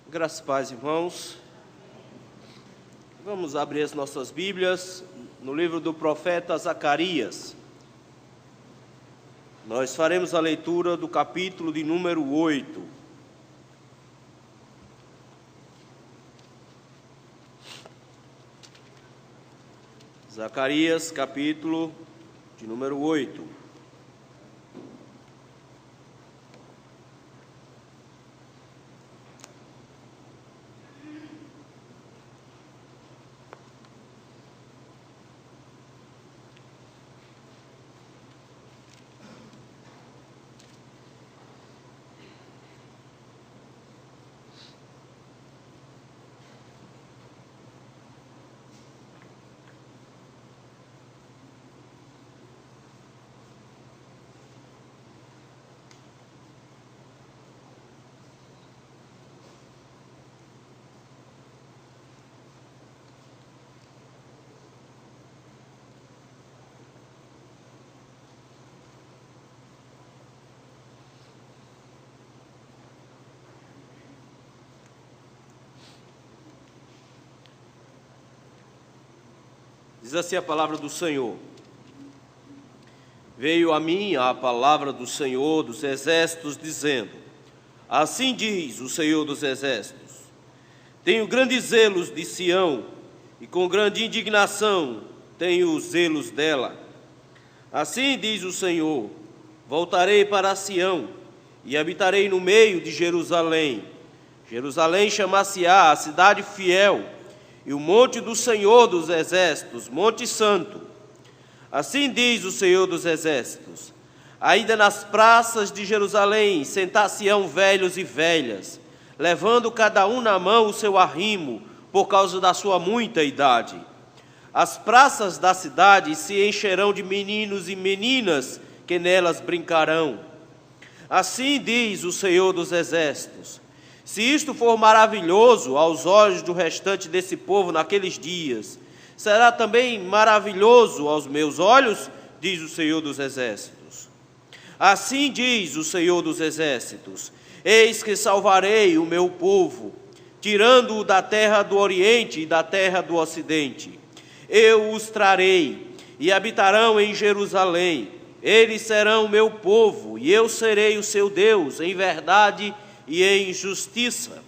Graças e paz, irmãos. Vamos abrir as nossas Bíblias no livro do profeta Zacarias. Nós faremos a leitura do capítulo de número 8. Zacarias, capítulo de número 8. Diz assim a palavra do Senhor: Veio a mim a palavra do Senhor dos exércitos, dizendo: Assim diz o Senhor dos exércitos: Tenho grandes zelos de Sião, e com grande indignação tenho os zelos dela. Assim diz o Senhor: Voltarei para Sião, e habitarei no meio de Jerusalém. Jerusalém chamar-se-á a cidade fiel, e o monte do Senhor dos exércitos, monte santo. Assim diz o Senhor dos exércitos: Ainda nas praças de Jerusalém sentar-se-ão velhos e velhas, levando cada um na mão o seu arrimo, por causa da sua muita idade. As praças da cidade se encherão de meninos e meninas que nelas brincarão. Assim diz o Senhor dos exércitos: Se isto for maravilhoso aos olhos do restante desse povo naqueles dias, será também maravilhoso aos meus olhos, diz o Senhor dos exércitos. Assim diz o Senhor dos exércitos: Eis que salvarei o meu povo, tirando-o da terra do oriente e da terra do ocidente. Eu os trarei, e habitarão em Jerusalém. Eles serão o meu povo, e eu serei o seu Deus, em verdade e em justiça.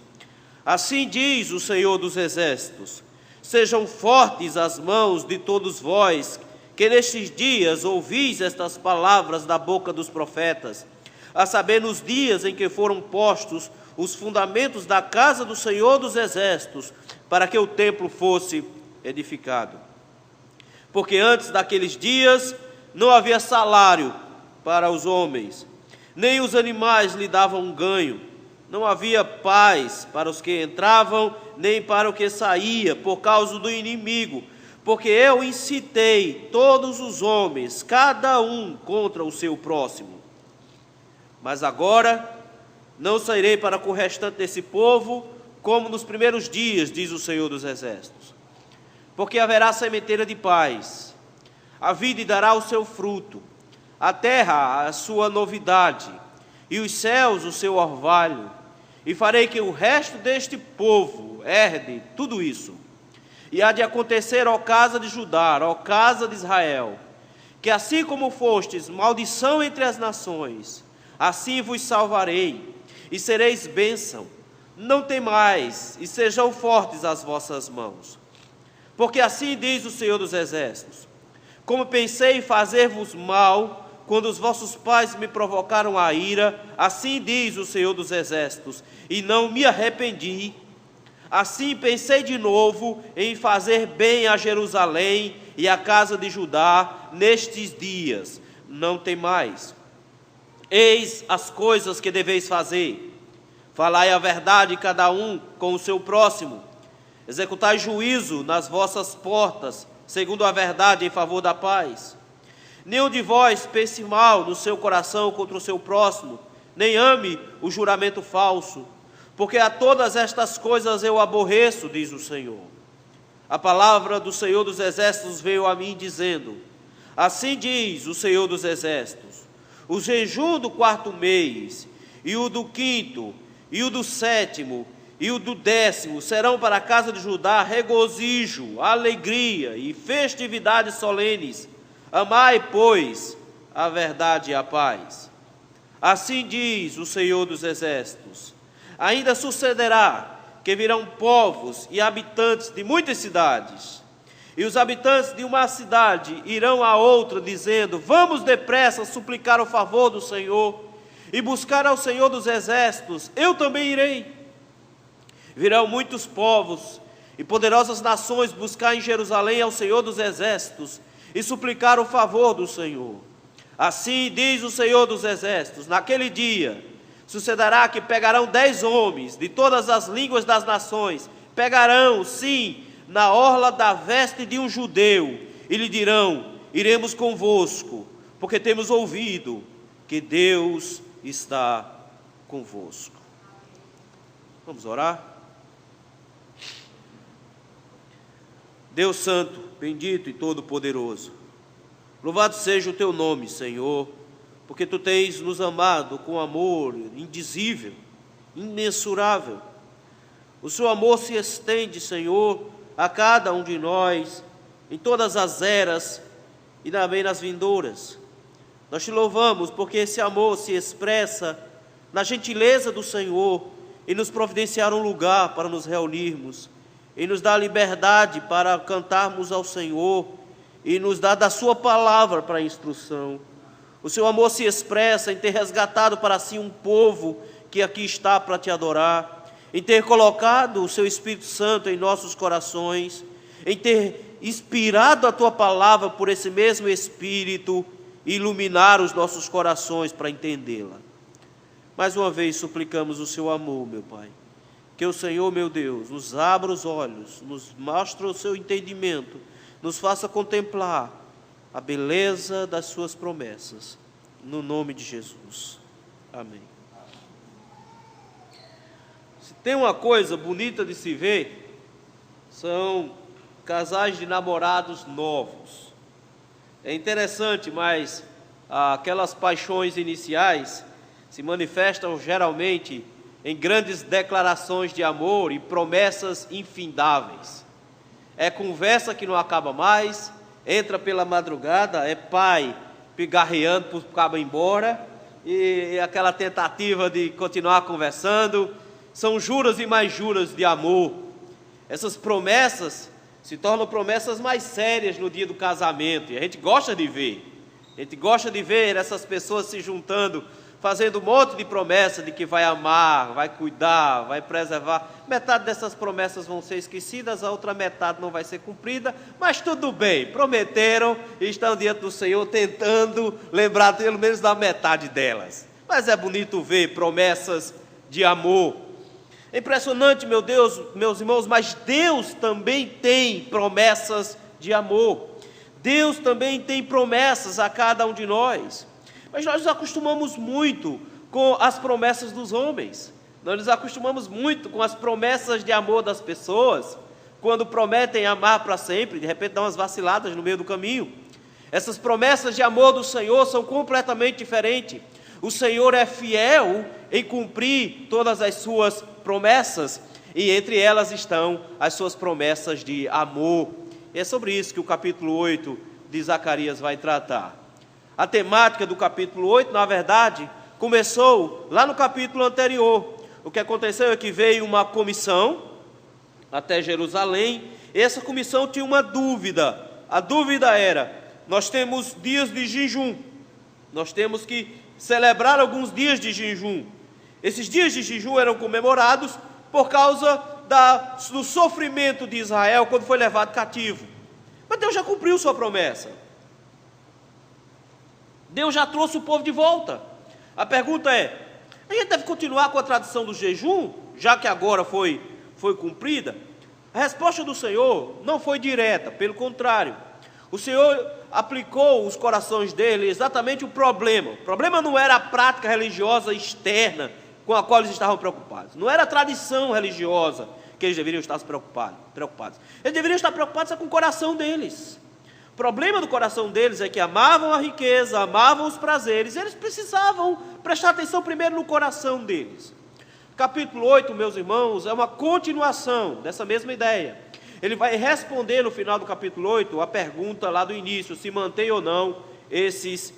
Assim diz o Senhor dos exércitos: Sejam fortes as mãos de todos vós, que nestes dias ouvis estas palavras da boca dos profetas, a saber, nos dias em que foram postos os fundamentos da casa do Senhor dos exércitos, para que o templo fosse edificado. Porque antes daqueles dias não havia salário para os homens, nem os animais lhe davam ganho. Não havia paz para os que entravam, nem para o que saía, por causa do inimigo, porque eu incitei todos os homens, cada um contra o seu próximo. Mas agora não sairei para com o restante desse povo, como nos primeiros dias, diz o Senhor dos exércitos. Porque haverá sementeira de paz, a vide dará o seu fruto, a terra a sua novidade, e os céus o seu orvalho. E farei que o resto deste povo herde tudo isso. E há de acontecer, ó casa de Judá, ó casa de Israel, que assim como fostes maldição entre as nações, assim vos salvarei, e sereis bênção. Não temais, e sejam fortes as vossas mãos. Porque assim diz o Senhor dos exércitos: Como pensei em fazer-vos mal, quando os vossos pais me provocaram a ira, assim diz o Senhor dos exércitos, e não me arrependi. Assim pensei de novo em fazer bem a Jerusalém e a casa de Judá nestes dias. Não temais. Eis as coisas que deveis fazer. Falai a verdade cada um com o seu próximo. Executai juízo nas vossas portas, segundo a verdade em favor da paz. Nenhum de vós pense mal no seu coração contra o seu próximo, nem ame o juramento falso, porque a todas estas coisas eu aborreço, diz o Senhor. A palavra do Senhor dos exércitos veio a mim dizendo: Assim diz o Senhor dos exércitos: o jejum do 4º mês, e o do 5º, e o do 7º, e o do 10º serão para a casa de Judá regozijo, alegria e festividades solenes. Amai, pois, a verdade e a paz. Assim diz o Senhor dos Exércitos: ainda sucederá que virão povos e habitantes de muitas cidades, e os habitantes de uma cidade irão a outra, dizendo: vamos depressa suplicar o favor do Senhor e buscar ao Senhor dos Exércitos, eu também irei. Virão muitos povos e poderosas nações buscar em Jerusalém ao Senhor dos Exércitos e suplicar o favor do Senhor. Assim diz o Senhor dos Exércitos: naquele dia sucederá que pegarão 10 homens de todas as línguas das nações, pegarão, sim, na orla da veste de um judeu, e lhe dirão: iremos convosco, porque temos ouvido que Deus está convosco. Vamos orar? Deus Santo, bendito e todo-poderoso, louvado seja o teu nome, Senhor, porque tu tens nos amado com amor indizível, imensurável. O seu amor se estende, Senhor, a cada um de nós, em todas as eras e também nas vindouras. Nós te louvamos porque esse amor se expressa na gentileza do Senhor em nos providenciar um lugar para nos reunirmos, e nos dá liberdade para cantarmos ao Senhor, e nos dá da sua palavra para a instrução. O seu amor se expressa em ter resgatado para si um povo que aqui está para te adorar, em ter colocado o seu Espírito Santo em nossos corações, em ter inspirado a tua palavra por esse mesmo Espírito e iluminar os nossos corações para entendê-la. Mais uma vez suplicamos o seu amor, meu Pai. Que o Senhor, meu Deus, nos abra os olhos, nos mostre o seu entendimento, nos faça contemplar a beleza das suas promessas, no nome de Jesus. Amém. Se tem uma coisa bonita de se ver, são casais de namorados novos. É interessante, mas aquelas paixões iniciais se manifestam geralmente em grandes declarações de amor e promessas infindáveis. É conversa que não acaba mais, entra pela madrugada, é pai pigarreando para o cabo embora, e aquela tentativa de continuar conversando. São juras e mais juras de amor. Essas promessas se tornam promessas mais sérias no dia do casamento, e a gente gosta de ver. A gente gosta de ver essas pessoas se juntando, fazendo um monte de promessa de que vai amar, vai cuidar, vai preservar. Metade dessas promessas vão ser esquecidas, a outra metade não vai ser cumprida, mas tudo bem, prometeram e estão diante do Senhor tentando lembrar pelo menos da metade delas. Mas é bonito ver promessas de amor. É impressionante, meu Deus, meus irmãos, mas Deus também tem promessas de amor. Deus também tem promessas a cada um de nós. Mas nós nos acostumamos muito com as promessas dos homens. Nós nos acostumamos muito com as promessas de amor das pessoas, quando prometem amar para sempre, de repente dão umas vaciladas no meio do caminho. Essas promessas de amor do Senhor são completamente diferentes. O Senhor é fiel em cumprir todas as suas promessas, e entre elas estão as suas promessas de amor. E é sobre isso que o capítulo 8 de Zacarias vai tratar. A temática do capítulo 8, na verdade, começou lá no capítulo anterior. O que aconteceu é que veio uma comissão até Jerusalém, e essa comissão tinha uma dúvida. A dúvida era: nós temos dias de jejum, nós temos que celebrar alguns dias de jejum. Esses dias de jejum eram comemorados por causa do sofrimento de Israel quando foi levado cativo. Mas Deus já cumpriu sua promessa. Deus já trouxe o povo de volta. A pergunta é: a gente deve continuar com a tradição do jejum, já que agora foi cumprida? A resposta do Senhor não foi direta, pelo contrário. O Senhor aplicou os corações dele exatamente o problema. O problema não era a prática religiosa externa com a qual eles estavam preocupados. Não era a tradição religiosa que eles deveriam estar preocupados. Eles deveriam estar preocupados com o coração deles. O problema do coração deles é que amavam a riqueza, amavam os prazeres. Eles precisavam prestar atenção primeiro no coração deles. Capítulo 8, meus irmãos, é uma continuação dessa mesma ideia. Ele vai responder no final do capítulo 8 a pergunta lá do início, se mantém ou não esses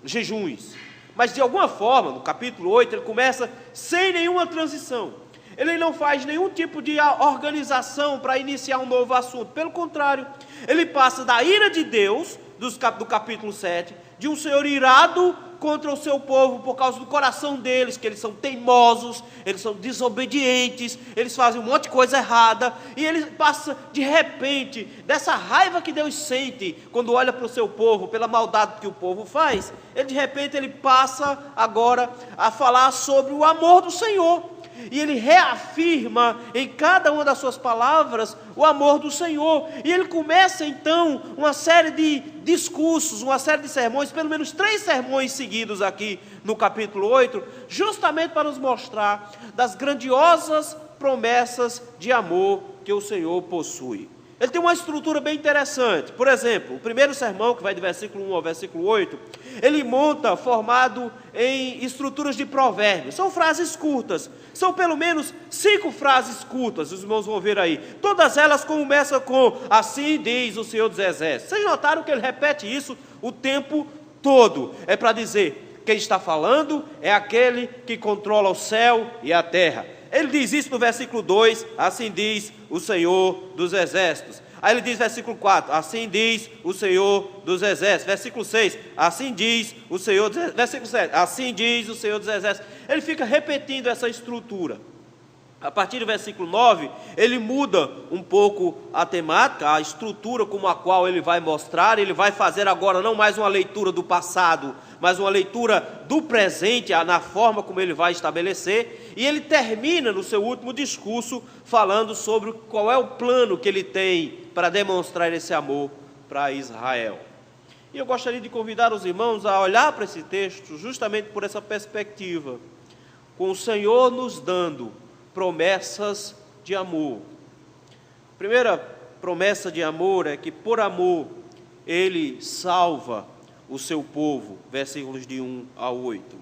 jejuns. Mas de alguma forma, no capítulo 8, ele começa sem nenhuma transição. Ele não faz nenhum tipo de organização para iniciar um novo assunto. Pelo contrário, ele passa da ira de Deus, do capítulo 7, de um Senhor irado contra o seu povo por causa do coração deles, que eles são teimosos, eles são desobedientes, eles fazem um monte de coisa errada, e ele passa de repente, dessa raiva que Deus sente quando olha para o seu povo, pela maldade que o povo faz, ele passa agora a falar sobre o amor do Senhor. E ele reafirma em cada uma das suas palavras o amor do Senhor. E ele começa então uma série de discursos, uma série de sermões, pelo menos 3 sermões seguidos aqui no capítulo 8, justamente para nos mostrar das grandiosas promessas de amor que o Senhor possui. Ele tem uma estrutura bem interessante. Por exemplo, o primeiro sermão, que vai do versículo 1 ao versículo 8, ele monta formado em estruturas de provérbios. São frases curtas. São pelo menos 5 frases curtas, os irmãos vão ver aí. Todas elas começam com, assim diz o Senhor dos Exércitos. Vocês notaram que ele repete isso o tempo todo. É para dizer, quem está falando é aquele que controla o céu e a terra. Ele diz isso no versículo 2, assim diz o Senhor dos Exércitos. Aí ele diz versículo 4, assim diz o Senhor dos Exércitos. Versículo 6, assim diz o Senhor dos Exércitos. Versículo 7, assim diz o Senhor dos Exércitos. Ele fica repetindo essa estrutura. A partir do versículo 9, ele muda um pouco a temática, a estrutura como a qual ele vai mostrar. Ele vai fazer agora não mais uma leitura do passado, mas uma leitura do presente, na forma como ele vai estabelecer. E ele termina no seu último discurso falando sobre qual é o plano que ele tem para demonstrar esse amor para Israel. E eu gostaria de convidar os irmãos a olhar para esse texto justamente por essa perspectiva, com o Senhor nos dando promessas de amor. A primeira promessa de amor é que por amor ele salva o seu povo, versículos de 1 a 8.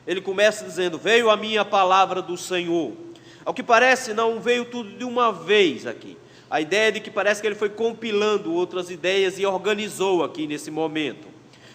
Ele começa dizendo, veio a minha palavra do Senhor. Ao que parece não veio tudo de uma vez aqui. A ideia é de que parece que ele foi compilando outras ideias e organizou aqui nesse momento.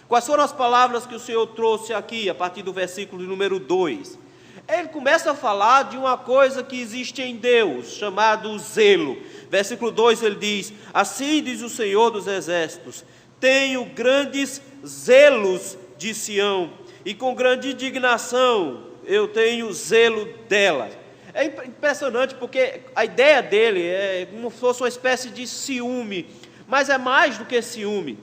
Quais foram as palavras que o Senhor trouxe aqui a partir do versículo número 2? Ele começa a falar de uma coisa que existe em Deus, chamado zelo. Versículo 2 ele diz, assim diz o Senhor dos Exércitos, tenho grandes zelos de Sião, e com grande indignação eu tenho zelo dela. É impressionante porque a ideia dele é como se fosse uma espécie de ciúme, mas é mais do que ciúme.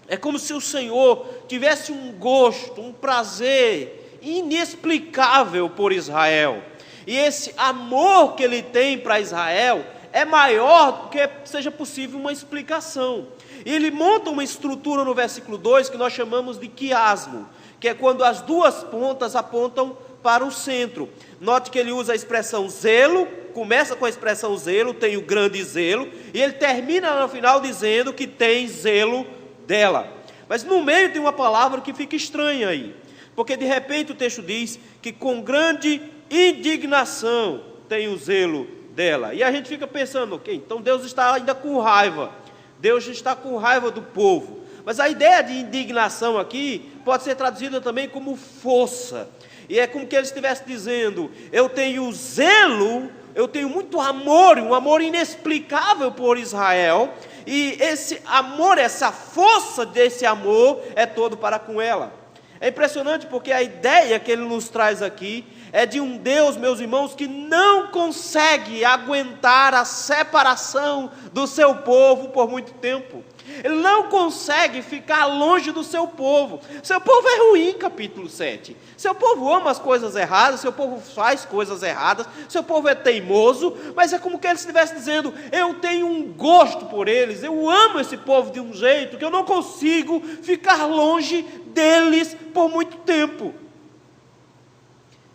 É como se o Senhor tivesse um gosto, um prazer inexplicável por Israel. E esse amor que ele tem para Israel é maior do que seja possível uma explicação. E ele monta uma estrutura no versículo 2 que nós chamamos de quiasmo, que é quando as duas pontas apontam para o centro. Note que ele usa a expressão zelo, começa com a expressão zelo, tenho grande zelo, e ele termina no final dizendo que tem zelo dela. Mas no meio tem uma palavra que fica estranha aí, porque de repente o texto diz que com grande indignação tem o zelo dela. E a gente fica pensando, ok, então Deus está ainda com raiva. Deus está com raiva do povo. Mas a ideia de indignação aqui pode ser traduzida também como força. E é como que ele estivesse dizendo, eu tenho zelo, eu tenho muito amor, um amor inexplicável por Israel. E esse amor, essa força desse amor é todo para com ela. É impressionante porque a ideia que ele nos traz aqui é de um Deus, meus irmãos, que não consegue aguentar a separação do seu povo por muito tempo. Ele não consegue ficar longe do seu povo. Seu povo é ruim, capítulo 7. Seu povo ama as coisas erradas, seu povo faz coisas erradas, seu povo é teimoso, mas é como que ele estivesse dizendo, eu tenho um gosto por eles, eu amo esse povo de um jeito que eu não consigo ficar longe deles por muito tempo.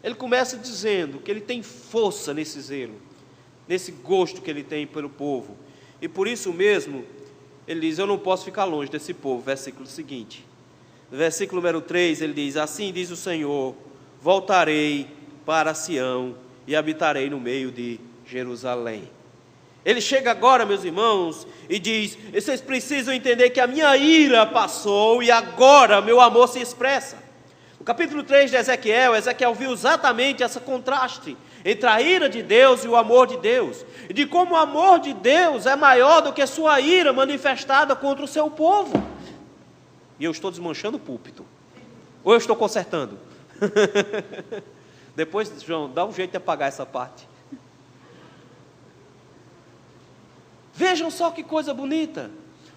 Ele começa dizendo que ele tem força nesse zelo, nesse gosto que ele tem pelo povo, e por isso mesmo ele diz, eu não posso ficar longe desse povo. Versículo seguinte, no versículo número 3 ele diz, assim diz o Senhor, voltarei para Sião e habitarei no meio de Jerusalém. Ele chega agora, meus irmãos, e diz: vocês precisam entender que a minha ira passou e agora meu amor se expressa. No capítulo 3 de Ezequiel viu exatamente esse contraste entre a ira de Deus e o amor de Deus, e de como o amor de Deus é maior do que a sua ira manifestada contra o seu povo. E eu estou desmanchando o púlpito, ou eu estou consertando? Depois, João, dá um jeito de apagar essa parte. Vejam só que coisa bonita.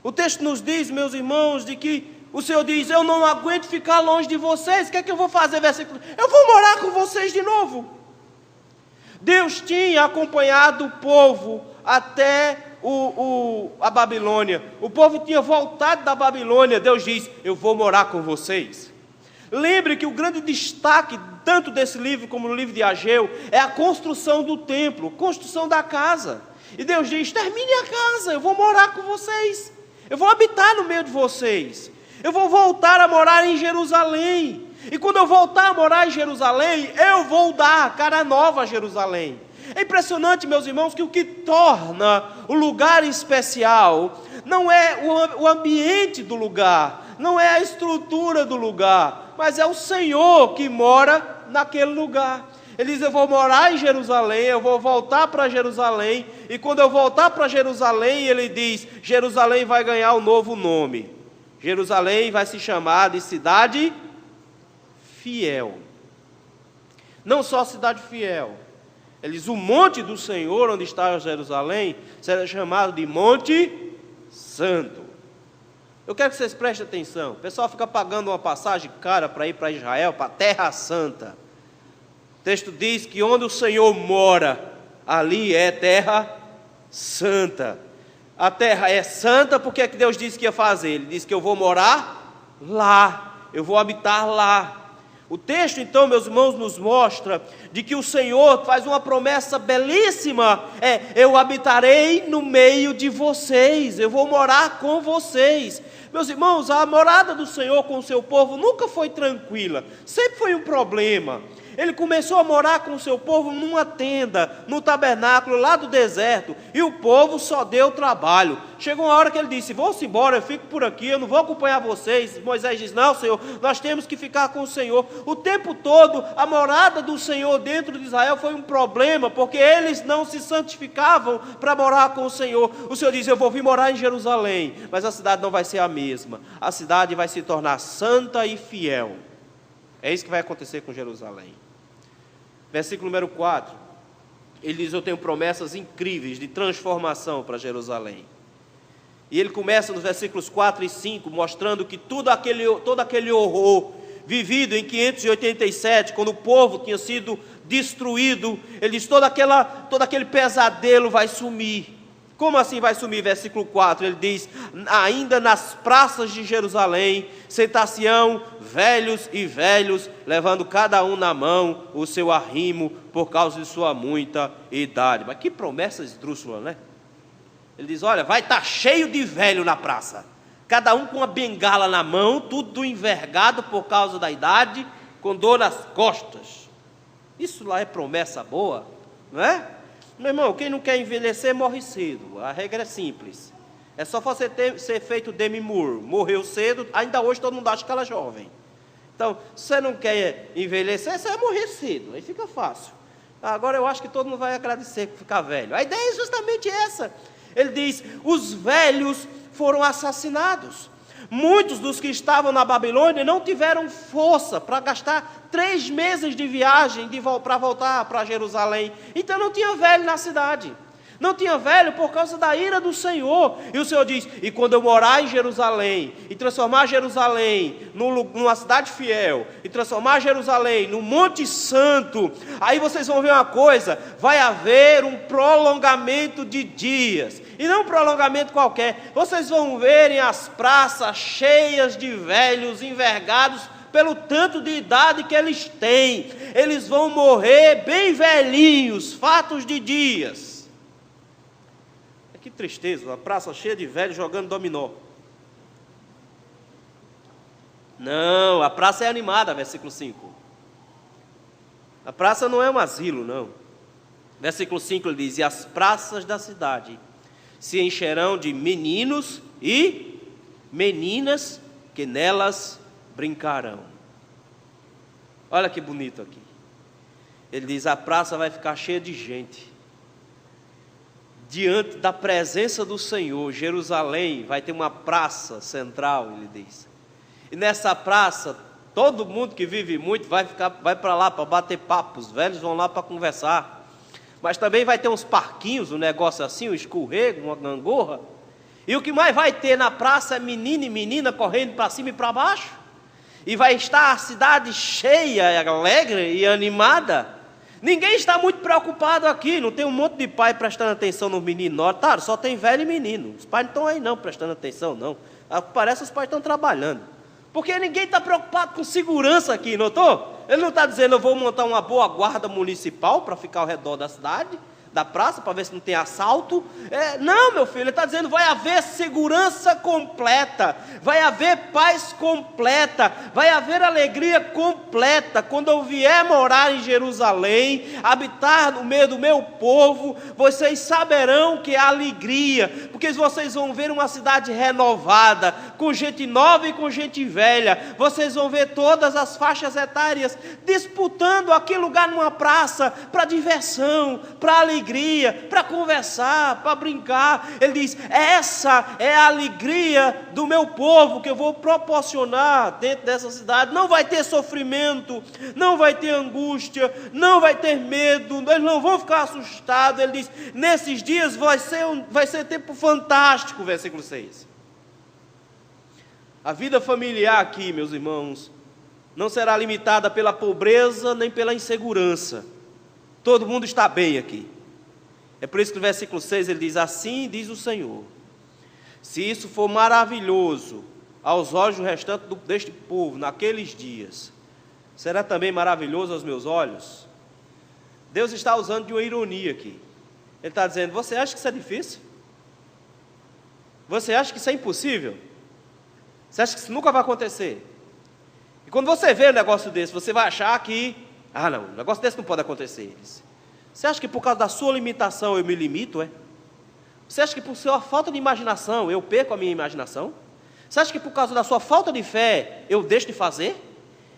O texto nos diz, meus irmãos, de que o Senhor diz: eu não aguento ficar longe de vocês. O que é que eu vou fazer? Versículo: eu vou morar com vocês de novo. Deus tinha acompanhado o povo até a Babilônia. O povo tinha voltado da Babilônia. Deus diz: eu vou morar com vocês. Lembre que o grande destaque, tanto desse livro como no livro de Ageu, é a construção do templo, construção da casa. E Deus diz: termine a casa, eu vou morar com vocês, eu vou habitar no meio de vocês, eu vou voltar a morar em Jerusalém. E quando eu voltar a morar em Jerusalém, eu vou dar cara nova a Jerusalém. É impressionante, meus irmãos, que o que torna o lugar especial não é o ambiente do lugar, não é a estrutura do lugar, mas é o Senhor que mora naquele lugar. Ele diz: eu vou morar em Jerusalém, eu vou voltar para Jerusalém, e quando eu voltar para Jerusalém, ele diz, Jerusalém vai ganhar um novo nome. Jerusalém vai se chamar de cidade fiel. Não só cidade fiel. Ele diz: o monte do Senhor, onde está Jerusalém, será chamado de Monte Santo. Eu quero que vocês prestem atenção. O pessoal fica pagando uma passagem cara para ir para Israel, para a Terra Santa. O texto diz que onde o Senhor mora, ali é terra santa. A terra é santa porque é que Deus disse que ia fazer? Ele disse que eu vou morar lá, eu vou habitar lá. O texto, então, meus irmãos, nos mostra de que o Senhor faz uma promessa belíssima: eu habitarei no meio de vocês, eu vou morar com vocês. Meus irmãos, a morada do Senhor com o seu povo nunca foi tranquila, sempre foi um problema. Ele começou a morar com o seu povo numa tenda, no tabernáculo lá do deserto, e o povo só deu trabalho. Chegou uma hora que ele disse: vão-se embora, eu fico por aqui, eu não vou acompanhar vocês. Moisés diz: não, Senhor, nós temos que ficar com o Senhor. O tempo todo, a morada do Senhor dentro de Israel foi um problema, porque eles não se santificavam para morar com o Senhor. O Senhor diz: eu vou vir morar em Jerusalém, mas a cidade não vai ser a mesma. A cidade vai se tornar santa e fiel. É isso que vai acontecer com Jerusalém. Versículo número 4, ele diz: eu tenho promessas incríveis de transformação para Jerusalém. E ele começa nos versículos 4 e 5, mostrando que todo aquele horror vivido em 587, quando o povo tinha sido destruído, ele diz: todo aquele pesadelo vai sumir. Como assim vai sumir? Versículo 4, ele diz: ainda nas praças de Jerusalém sentar-se-ão velhos e velhos, levando cada um na mão o seu arrimo, por causa de sua muita idade. Mas que promessa esdrúxula, né? Ele diz: olha, vai estar cheio de velho na praça, cada um com uma bengala na mão, tudo envergado por causa da idade, com dor nas costas. Isso lá é promessa boa, não é? Meu irmão, quem não quer envelhecer morre cedo. A regra é simples. É só você ser feito Demi Moore. Morreu cedo, ainda hoje todo mundo acha que ela é jovem. Então, se você não quer envelhecer, você vai morrer cedo. Aí fica fácil. Agora eu acho que todo mundo vai agradecer por ficar velho. A ideia é justamente essa. Ele diz: os velhos foram assassinados. Muitos dos que estavam na Babilônia não tiveram força para gastar 3 meses de viagem para voltar para Jerusalém. Então não tinha velho na cidade. Não tinha velho por causa da ira do Senhor. E o Senhor diz: e quando eu morar em Jerusalém, e transformar Jerusalém numa cidade fiel, e transformar Jerusalém num Monte Santo, aí vocês vão ver uma coisa: vai haver um prolongamento de dias. E não um prolongamento qualquer. Vocês vão verem as praças cheias de velhos envergados pelo tanto de idade que eles têm. Eles vão morrer bem velhinhos, fartos de dias. Que tristeza, uma praça cheia de velhos jogando dominó. Não, a praça é animada, versículo 5. A praça não é um asilo, não. Versículo 5 ele diz: e as praças da cidade se encherão de meninos e meninas que nelas brincarão. Olha que bonito aqui. Ele diz: a praça vai ficar cheia de gente. Diante da presença do Senhor, Jerusalém vai ter uma praça central, ele diz. E nessa praça, todo mundo que vive muito vai para lá para bater papo, os velhos vão lá para conversar. Mas também vai ter uns parquinhos, um negócio assim, um escorrego, uma gangorra. E o que mais vai ter na praça é menino e menina correndo para cima e para baixo. E vai estar a cidade cheia, alegre e animada. Ninguém está muito preocupado aqui, não tem um monte de pai prestando atenção nos meninos, não. Tá, só tem velho e menino. Os pais não estão aí não, prestando atenção não. Parece que os pais estão trabalhando. Porque ninguém está preocupado com segurança aqui, notou? Ele não está dizendo: eu vou montar uma boa guarda municipal para ficar ao redor da cidade, da praça, para ver se não tem assalto. Não, meu filho, ele está dizendo: vai haver segurança completa, vai haver paz completa, vai haver alegria completa. Quando eu vier morar em Jerusalém, habitar no meio do meu povo, vocês saberão que é alegria, porque vocês vão ver uma cidade renovada, com gente nova e com gente velha. Vocês vão ver todas as faixas etárias disputando aquele lugar numa praça, para diversão, para alegria, para conversar, para brincar. Ele diz: essa é a alegria do meu povo que eu vou proporcionar dentro dessa cidade. Não vai ter sofrimento, não vai ter angústia, não vai ter medo, eles não vão ficar assustados. Ele diz: nesses dias vai ser tempo fantástico. Versículo 6. A vida familiar aqui, meus irmãos, não será limitada pela pobreza nem pela insegurança. Todo mundo está bem aqui. É por isso que no versículo 6 ele diz: assim diz o Senhor, se isso for maravilhoso aos olhos do restante deste povo naqueles dias, será também maravilhoso aos meus olhos? Deus está usando de uma ironia aqui. Ele está dizendo: você acha que isso é difícil? Você acha que isso é impossível? Você acha que isso nunca vai acontecer? E quando você vê um negócio desse, você vai achar que, não, um negócio desse não pode acontecer. Você acha que por causa da sua limitação eu me limito, Você acha que por sua falta de imaginação eu perco a minha imaginação? Você acha que por causa da sua falta de fé eu deixo de fazer?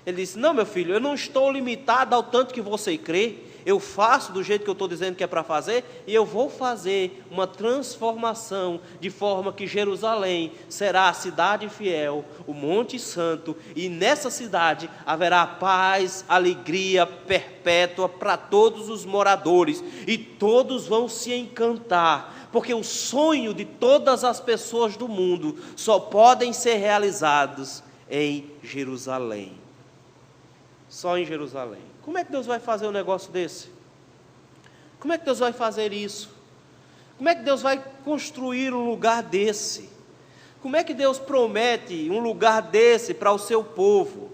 Ele disse: não, meu filho, eu não estou limitado ao tanto que você crê. Eu faço do jeito que eu estou dizendo que é para fazer, e eu vou fazer uma transformação, de forma que Jerusalém será a cidade fiel, o Monte Santo, e nessa cidade haverá paz, alegria perpétua para todos os moradores, e todos vão se encantar, porque o sonho de todas as pessoas do mundo só podem ser realizados em Jerusalém. Só em Jerusalém. Como é que Deus vai fazer um negócio desse? Como é que Deus vai fazer isso? Como é que Deus vai construir um lugar desse? Como é que Deus promete um lugar desse para o seu povo?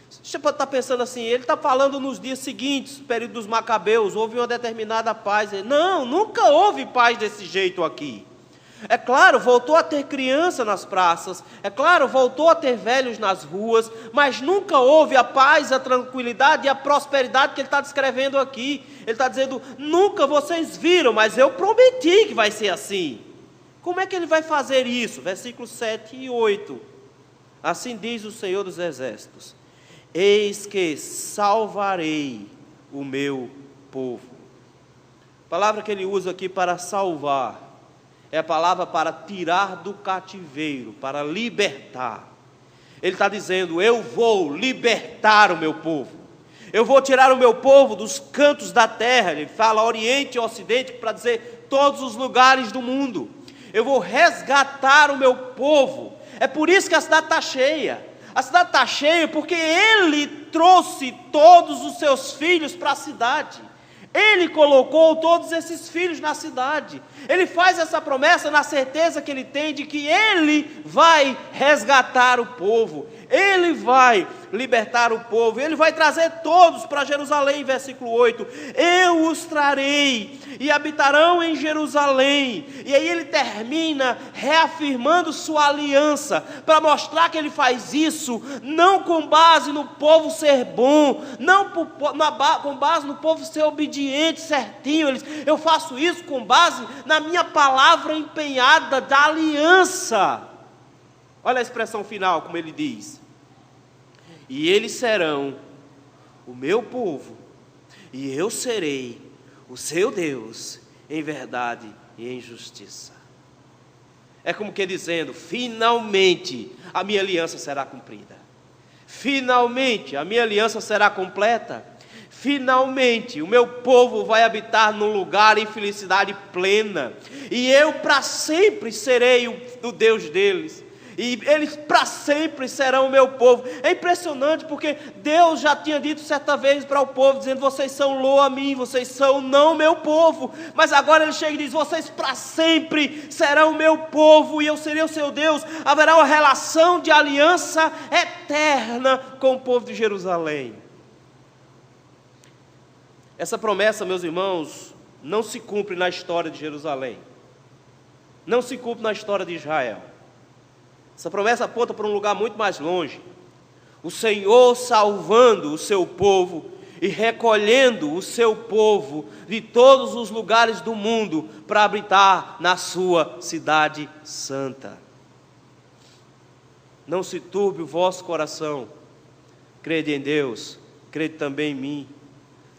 Você pode estar pensando assim: ele está falando nos dias seguintes, período dos Macabeus, houve uma determinada paz. Não, nunca houve paz desse jeito aqui. É claro, voltou a ter criança nas praças, é claro, voltou a ter velhos nas ruas, mas nunca houve a paz, a tranquilidade e a prosperidade que ele está descrevendo aqui. Ele está dizendo: nunca vocês viram, mas eu prometi que vai ser assim. Como é que ele vai fazer isso? Versículos 7 e 8. Assim diz o Senhor dos Exércitos: eis que salvarei o meu povo. A palavra que ele usa aqui para salvar é a palavra para tirar do cativeiro, para libertar. Ele está dizendo: eu vou libertar o meu povo. Eu vou tirar o meu povo dos cantos da terra. Ele fala Oriente e Ocidente para dizer todos os lugares do mundo. Eu vou resgatar o meu povo. É por isso que a cidade está cheia. A cidade está cheia porque ele trouxe todos os seus filhos para a cidade. Ele colocou todos esses filhos na cidade. Ele faz essa promessa na certeza que ele tem de que ele vai resgatar o povo. Ele vai libertar o povo, Ele vai trazer todos para Jerusalém, versículo 8, eu os trarei e habitarão em Jerusalém. E aí ele termina reafirmando sua aliança, para mostrar que ele faz isso, não com base no povo ser bom, não com base no povo ser obediente, certinho. Ele diz, eu faço isso com base na minha palavra empenhada da aliança. Olha a expressão final, como ele diz, e eles serão o meu povo, e eu serei o seu Deus, em verdade e em justiça. É como que dizendo, finalmente a minha aliança será cumprida, finalmente a minha aliança será completa, finalmente o meu povo vai habitar num lugar em felicidade plena, e eu para sempre serei o Deus deles, e eles para sempre serão o meu povo. É impressionante, porque Deus já tinha dito certa vez para o povo, dizendo, vocês são lo a mim, vocês são não meu povo, mas agora ele chega e diz, vocês para sempre serão o meu povo, e eu serei o seu Deus. Haverá uma relação de aliança eterna com o povo de Jerusalém. Essa promessa, meus irmãos, não se cumpre na história de Jerusalém, não se cumpre na história de Israel. Essa promessa aponta para um lugar muito mais longe. O Senhor salvando o seu povo e recolhendo o seu povo de todos os lugares do mundo para habitar na sua cidade santa. Não se turbe o vosso coração. Crede em Deus, crede também em mim.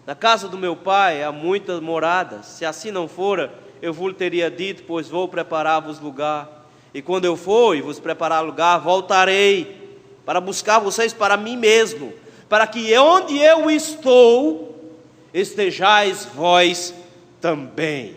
Na casa do meu pai há muitas moradas. Se assim não fora, eu vos teria dito, pois vou preparar-vos lugar. E quando eu for e vos preparar lugar, voltarei para buscar vocês para mim mesmo, para que onde eu estou, estejais vós também.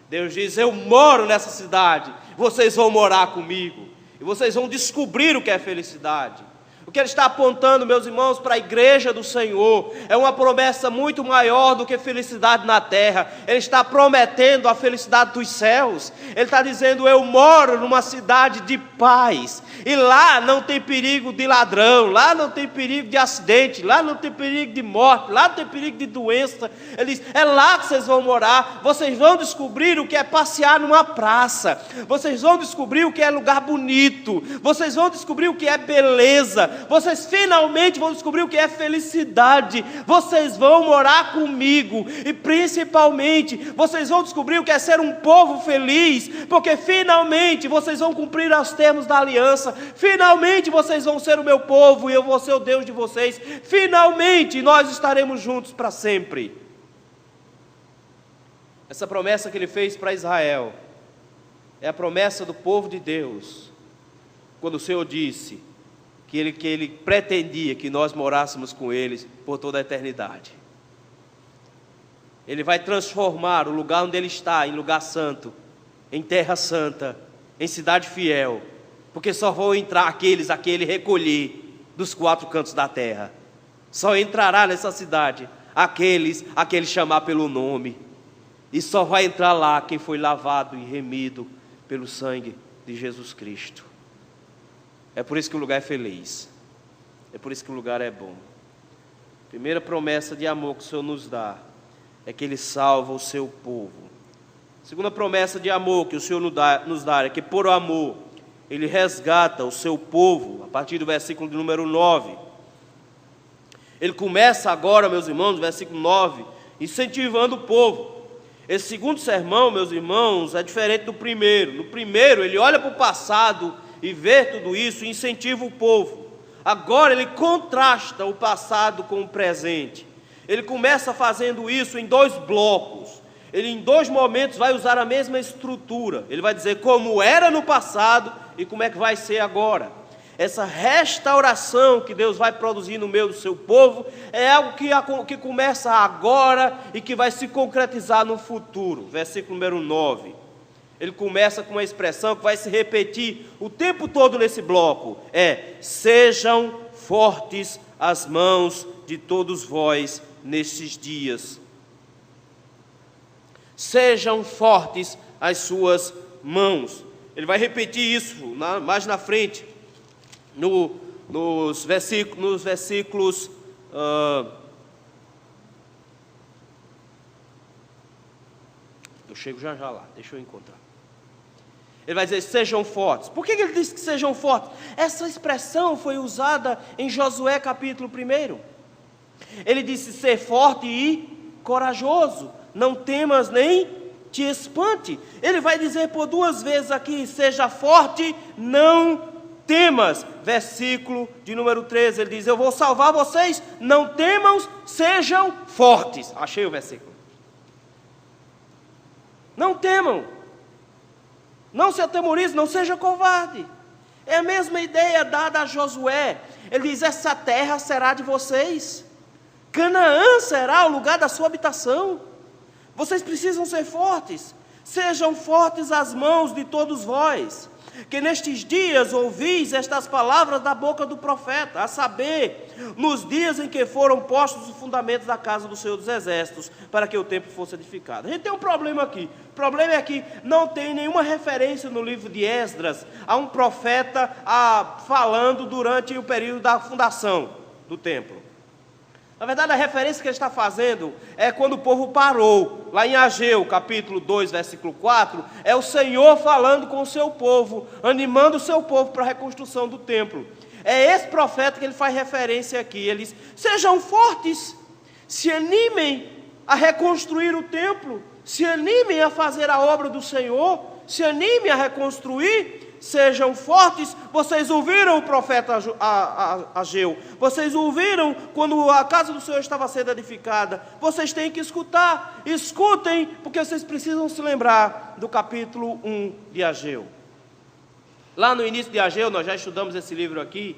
Deus diz, eu moro nessa cidade, vocês vão morar comigo, e vocês vão descobrir o que é felicidade. O que ele está apontando, meus irmãos, para a igreja do Senhor, é uma promessa muito maior do que felicidade na terra. Ele está prometendo a felicidade dos céus. Ele está dizendo, eu moro numa cidade de paz, e lá não tem perigo de ladrão, lá não tem perigo de acidente, lá não tem perigo de morte, lá não tem perigo de doença. Ele diz, é lá que vocês vão morar, vocês vão descobrir o que é passear numa praça, vocês vão descobrir o que é lugar bonito, vocês vão descobrir o que é beleza, vocês finalmente vão descobrir o que é felicidade, vocês vão morar comigo, e principalmente, vocês vão descobrir o que é ser um povo feliz, porque finalmente vocês vão cumprir os termos da aliança, finalmente vocês vão ser o meu povo, e eu vou ser o Deus de vocês, finalmente nós estaremos juntos para sempre. Essa promessa que ele fez para Israel, é a promessa do povo de Deus, quando o Senhor disse, que ele pretendia que nós morássemos com eles por toda a eternidade. Ele vai transformar o lugar onde ele está em lugar santo, em terra santa, em cidade fiel, porque só vão entrar aqueles a que ele recolher dos quatro cantos da terra. Só entrará nessa cidade aqueles a que ele chamar pelo nome, e só vai entrar lá quem foi lavado e remido pelo sangue de Jesus Cristo. É por isso que o lugar é feliz, é por isso que o lugar é bom. Primeira promessa de amor que o Senhor nos dá, é que Ele salva o seu povo. Segunda promessa de amor que o Senhor nos dá, é que por amor, Ele resgata o seu povo, a partir do versículo de número 9. Ele começa agora, meus irmãos, no versículo 9, incentivando o povo. Esse segundo sermão, meus irmãos, é diferente do primeiro. No primeiro, ele olha para o passado e vê tudo isso e incentiva o povo. Agora ele contrasta o passado com o presente. Ele começa fazendo isso em dois blocos. Ele em dois momentos vai usar a mesma estrutura. Ele vai dizer como era no passado e como é que vai ser agora. Essa restauração que Deus vai produzir no meio do seu povo é algo que começa agora e que vai se concretizar no futuro. Versículo número 9. Ele começa com uma expressão que vai se repetir o tempo todo nesse bloco. Sejam fortes as mãos de todos vós nestes dias. Sejam fortes as suas mãos. Ele vai repetir isso mais na frente, no nos versículos eu chego já lá, deixa eu encontrar. Ele vai dizer, sejam fortes. Por que ele disse que sejam fortes? Essa expressão foi usada em Josué capítulo 1. Ele disse, ser forte e corajoso, não temas nem te espante. Ele vai dizer por 2 vezes aqui, seja forte, não temas. Versículo de número 13, ele diz, eu vou salvar vocês, não temam, sejam fortes. Achei o versículo. Não temam, não se atemorize, não seja covarde. É a mesma ideia dada a Josué. Ele diz, essa terra será de vocês, Canaã será o lugar da sua habitação. Vocês precisam ser fortes, sejam fortes as mãos de todos vós, que nestes dias ouvis estas palavras da boca do profeta, a saber, nos dias em que foram postos os fundamentos da casa do Senhor dos Exércitos, para que o templo fosse edificado. A gente tem um problema aqui. O problema é que não tem nenhuma referência no livro de Esdras a um profeta falando durante o período da fundação do templo. Na verdade, a referência que ele está fazendo é quando o povo parou. Lá em Ageu, capítulo 2, versículo 4, é o Senhor falando com o seu povo, animando o seu povo para a reconstrução do templo. É esse profeta que ele faz referência aqui. Ele diz, sejam fortes, se animem a reconstruir o templo, se animem a fazer a obra do Senhor, se animem a reconstruir. Sejam fortes. Vocês ouviram o profeta Ageu, vocês ouviram quando a casa do Senhor estava sendo edificada. Vocês têm que escutar, escutem, porque vocês precisam se lembrar do capítulo 1 de Ageu. Lá no início de Ageu, nós já estudamos esse livro aqui,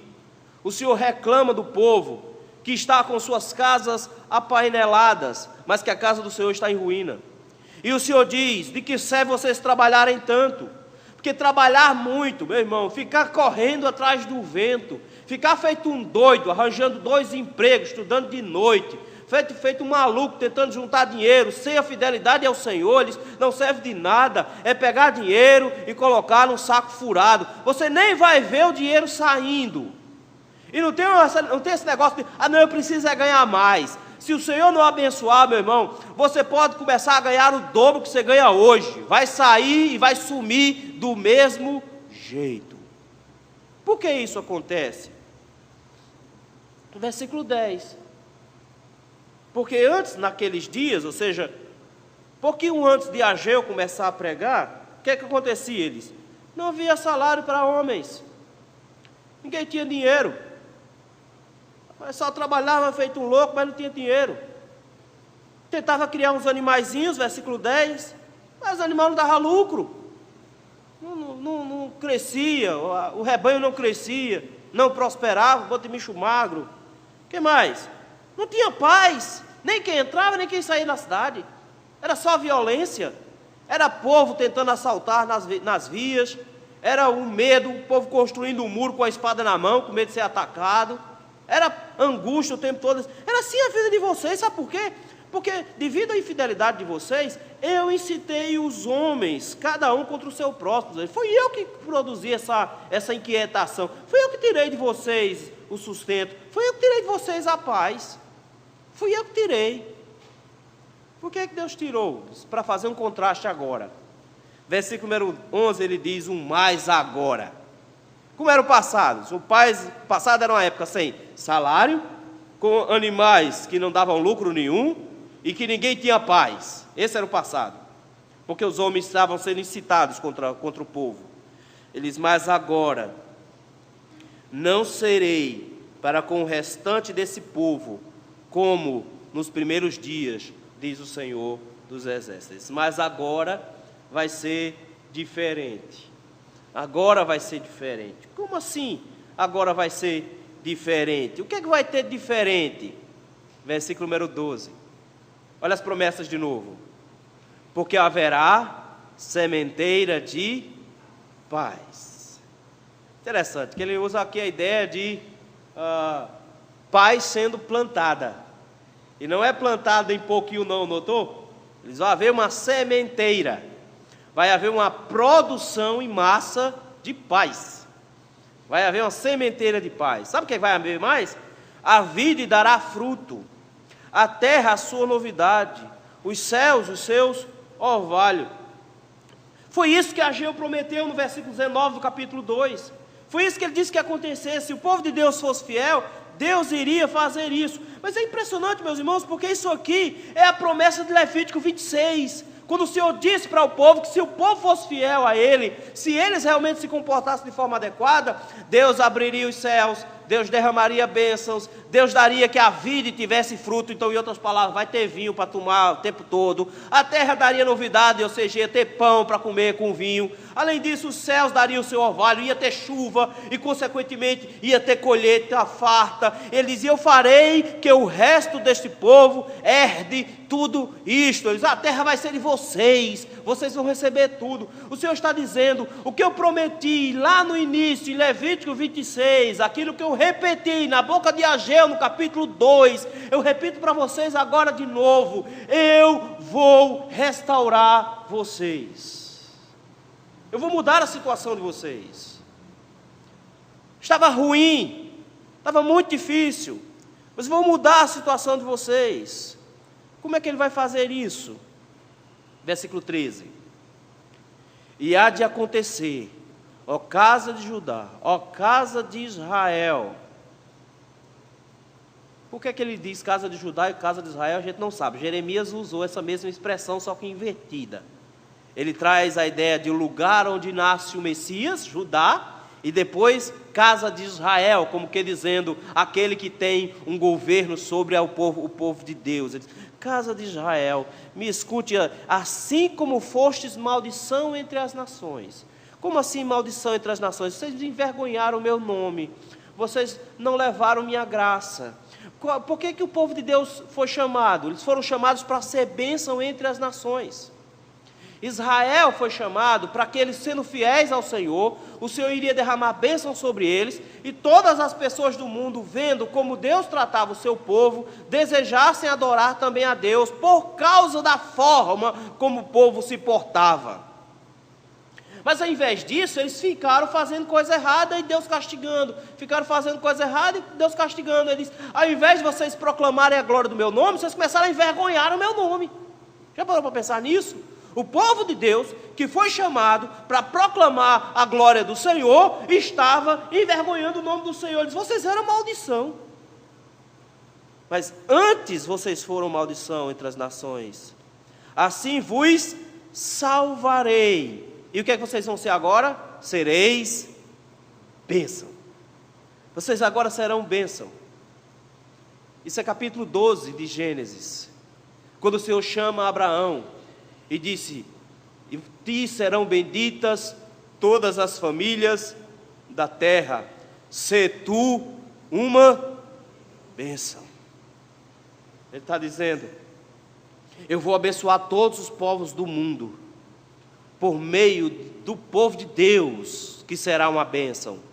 o Senhor reclama do povo que está com suas casas apaineladas, mas que a casa do Senhor está em ruína. E o Senhor diz, de que serve vocês trabalharem tanto? Porque trabalhar muito, meu irmão, ficar correndo atrás do vento, ficar feito um doido, arranjando 2 empregos, estudando de noite, feito um maluco, tentando juntar dinheiro, sem a fidelidade ao Senhor, eles não serve de nada, é pegar dinheiro e colocar num saco furado. Você nem vai ver o dinheiro saindo. E não tem esse negócio de, não, eu preciso é ganhar mais. Se o Senhor não abençoar, meu irmão, você pode começar a ganhar o dobro que você ganha hoje. Vai sair e vai sumir do mesmo jeito. Por que isso acontece? Versículo 10. Porque antes, naqueles dias, ou seja, pouquinho antes de Ageu começar a pregar, o que acontecia? Eles não havia salário para homens. Ninguém tinha dinheiro. Mas só trabalhava feito um louco, mas não tinha dinheiro. Tentava criar uns animaizinhos, versículo 10, mas o animal não dava lucro. Não crescia, o rebanho não crescia, não prosperava, bota bicho magro. O que mais? Não tinha paz, nem quem entrava, nem quem saía na cidade. Era só violência. Era povo tentando assaltar nas vias. Era um medo, o povo construindo um muro com a espada na mão, com medo de ser atacado. Era angústia o tempo todo. Era assim a vida de vocês, sabe por quê? Porque devido à infidelidade de vocês, eu incitei os homens, cada um contra o seu próximo. Foi eu que produzi essa inquietação. Fui eu que tirei de vocês o sustento. Fui eu que tirei de vocês a paz. Fui eu que tirei. Por que Deus tirou? Para fazer um contraste agora. Versículo número 11, ele diz, um mais agora. Como era o passado? O passado era uma época sem salário, com animais que não davam lucro nenhum e que ninguém tinha paz. Esse era o passado, porque os homens estavam sendo incitados contra o povo. Eles, mas agora não serei para com o restante desse povo como nos primeiros dias, diz o Senhor dos Exércitos. Mas agora vai ser diferente. Agora vai ser diferente. Como assim agora vai ser diferente? O que é que vai ter de diferente? Versículo número 12. Olha as promessas de novo. Porque haverá sementeira de paz. Interessante, que ele usa aqui a ideia de paz sendo plantada. E não é plantada em pouquinho não, notou? Eles vão haver uma sementeira. Vai haver uma produção em massa de paz. Vai haver uma sementeira de paz. Sabe o que vai haver mais? A vide dará fruto, a terra a sua novidade, os céus os seus orvalhos. Foi isso que Ageu prometeu no versículo 19 do capítulo 2. Foi isso que ele disse que ia acontecer. Se o povo de Deus fosse fiel, Deus iria fazer isso. Mas é impressionante, meus irmãos, porque isso aqui é a promessa de Levítico 26. Quando o Senhor disse para o povo que se o povo fosse fiel a Ele, se eles realmente se comportassem de forma adequada, Deus abriria os céus, Deus derramaria bênçãos, Deus daria que a vide tivesse fruto. Então, em outras palavras, vai ter vinho para tomar o tempo todo, a terra daria novidade, ou seja, ia ter pão para comer com vinho. Além disso, os céus dariam o seu orvalho, ia ter chuva e, consequentemente, ia ter colheita farta. Ele dizia: eu farei que o resto deste povo herde tudo isto. Ele diz: a terra vai ser de vocês, vocês vão receber tudo. O Senhor está dizendo: o que eu prometi lá no início, em Levítico 26, aquilo que eu repeti na boca de Ageu no capítulo 2, eu repito para vocês agora de novo: eu vou restaurar vocês. Eu vou mudar a situação de vocês. Estava ruim, estava muito difícil, mas eu vou mudar a situação de vocês. Como é que Ele vai fazer isso? Versículo 13: e há de acontecer, ó casa de Judá, ó casa de Israel. Por que é que ele diz casa de Judá e casa de Israel? A gente não sabe. Jeremias usou essa mesma expressão, só que invertida. Ele traz a ideia de um lugar onde nasce o Messias, Judá, e depois casa de Israel, como que dizendo, aquele que tem um governo sobre o povo de Deus. Ele diz: casa de Israel, me escute, assim como fostes maldição entre as nações. Como assim maldição entre as nações? Vocês envergonharam o meu nome, vocês não levaram minha graça. Por que o povo de Deus foi chamado? Eles foram chamados para ser bênção entre as nações. Israel foi chamado para que eles, sendo fiéis ao Senhor, o Senhor iria derramar bênção sobre eles, e todas as pessoas do mundo, vendo como Deus tratava o seu povo, desejassem adorar também a Deus, por causa da forma como o povo se portava. Mas ao invés disso, eles ficaram fazendo coisa errada e Deus castigando. Ficaram fazendo coisa errada e Deus castigando. Ele diz: ao invés de vocês proclamarem a glória do meu nome, vocês começaram a envergonhar o meu nome. Já parou para pensar nisso? O povo de Deus, que foi chamado para proclamar a glória do Senhor, estava envergonhando o nome do Senhor. Ele diz: vocês eram maldição. Mas antes vocês foram maldição entre as nações. Assim vos salvarei. E o que é que vocês vão ser agora? Sereis bênção. Vocês agora serão bênção. Isso é capítulo 12 de Gênesis. Quando o Senhor chama Abraão e disse: em ti serão benditas todas as famílias da terra, sê tu uma bênção. Ele está dizendo: eu vou abençoar todos os povos do mundo, por meio do povo de Deus, que será uma bênção.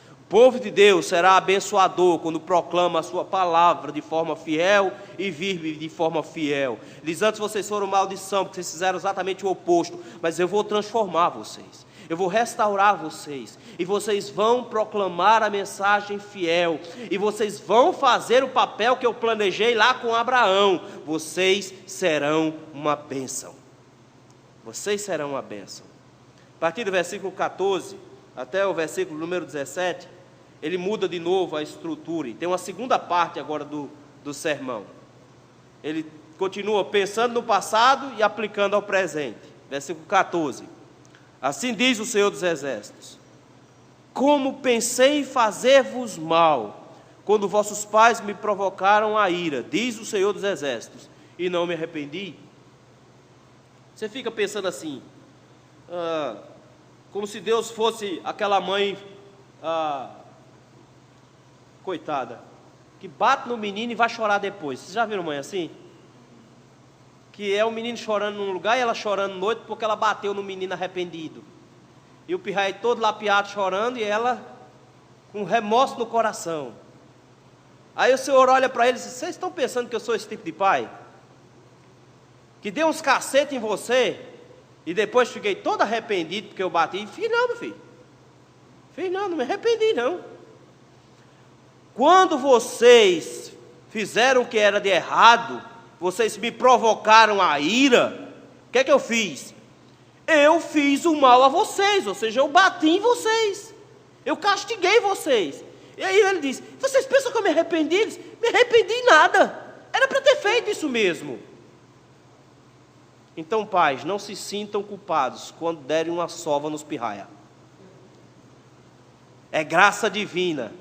O povo de Deus será abençoador quando proclama a sua palavra de forma fiel e vive de forma fiel. Diz: antes vocês foram maldição, porque vocês fizeram exatamente o oposto, mas eu vou transformar vocês, eu vou restaurar vocês, e vocês vão proclamar a mensagem fiel, e vocês vão fazer o papel que eu planejei lá com Abraão. Vocês serão uma bênção. Vocês serão uma bênção. A partir do versículo 14 até o versículo número 17, ele muda de novo a estrutura. E tem uma segunda parte agora do sermão. Ele continua pensando no passado e aplicando ao presente. Versículo 14. Assim diz o Senhor dos Exércitos: como pensei fazer-vos mal, quando vossos pais me provocaram a ira, diz o Senhor dos Exércitos, e não me arrependi. Você fica pensando assim, como se Deus fosse aquela mãe, coitada, que bate no menino e vai chorar depois. Vocês já viram mãe assim? Que é o menino chorando num lugar e ela chorando no outro porque ela bateu no menino arrependido. E o pirraí todo lapiado chorando e ela com remorso no coração. Aí o Senhor olha para eles e diz: vocês estão pensando que eu sou esse tipo de pai? Que deu uns cacetes em você, e depois fiquei todo arrependido porque eu bati. Filho, não, meu filho. Fiz não me arrependi não. Quando vocês fizeram o que era de errado, vocês me provocaram a ira, o que é que eu fiz? Eu fiz o mal a vocês, ou seja, eu bati em vocês, eu castiguei vocês. E aí ele diz, vocês pensam que eu me arrependi? Eles, me arrependi em nada, era para ter feito isso mesmo. Então, pais, não se sintam culpados quando derem uma sova nos pirraia. É graça divina.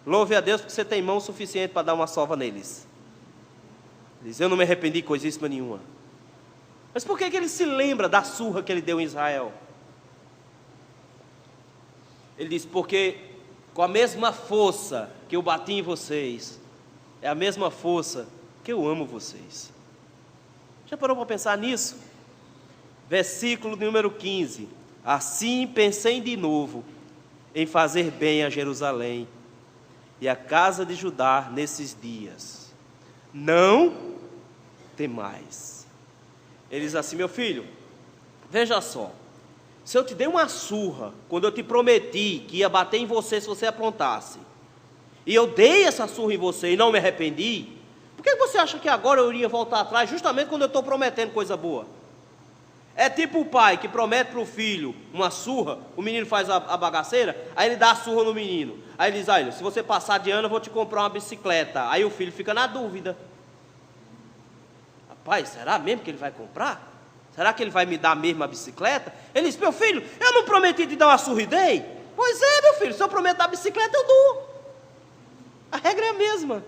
Louve a Deus porque você tem mão suficiente para dar uma sova neles. Diz, eu não me arrependi de coisíssima nenhuma. Mas por que ele se lembra da surra que ele deu em Israel? Ele diz, porque com a mesma força que eu bati em vocês, é a mesma força que eu amo vocês. Já parou para pensar nisso? Versículo número 15. Assim pensei de novo em fazer bem a Jerusalém e a casa de Judá nesses dias. Não temais. Ele diz assim, meu filho, veja só, se eu te dei uma surra, quando eu te prometi que ia bater em você se você aprontasse, e eu dei essa surra em você e não me arrependi, por que você acha que agora eu iria voltar atrás, justamente quando eu estou prometendo coisa boa? É tipo o pai que promete para o filho uma surra, o menino faz a bagaceira, aí ele dá a surra no menino, aí ele diz, olha, se você passar de ano eu vou te comprar uma bicicleta. Aí o filho fica na dúvida, rapaz, será mesmo que ele vai comprar? Será que ele vai me dar a mesma bicicleta? Ele diz, meu filho, eu não prometi te dar uma surra e dei? Pois é, meu filho, se eu prometo dar a bicicleta eu dou. A regra é a mesma.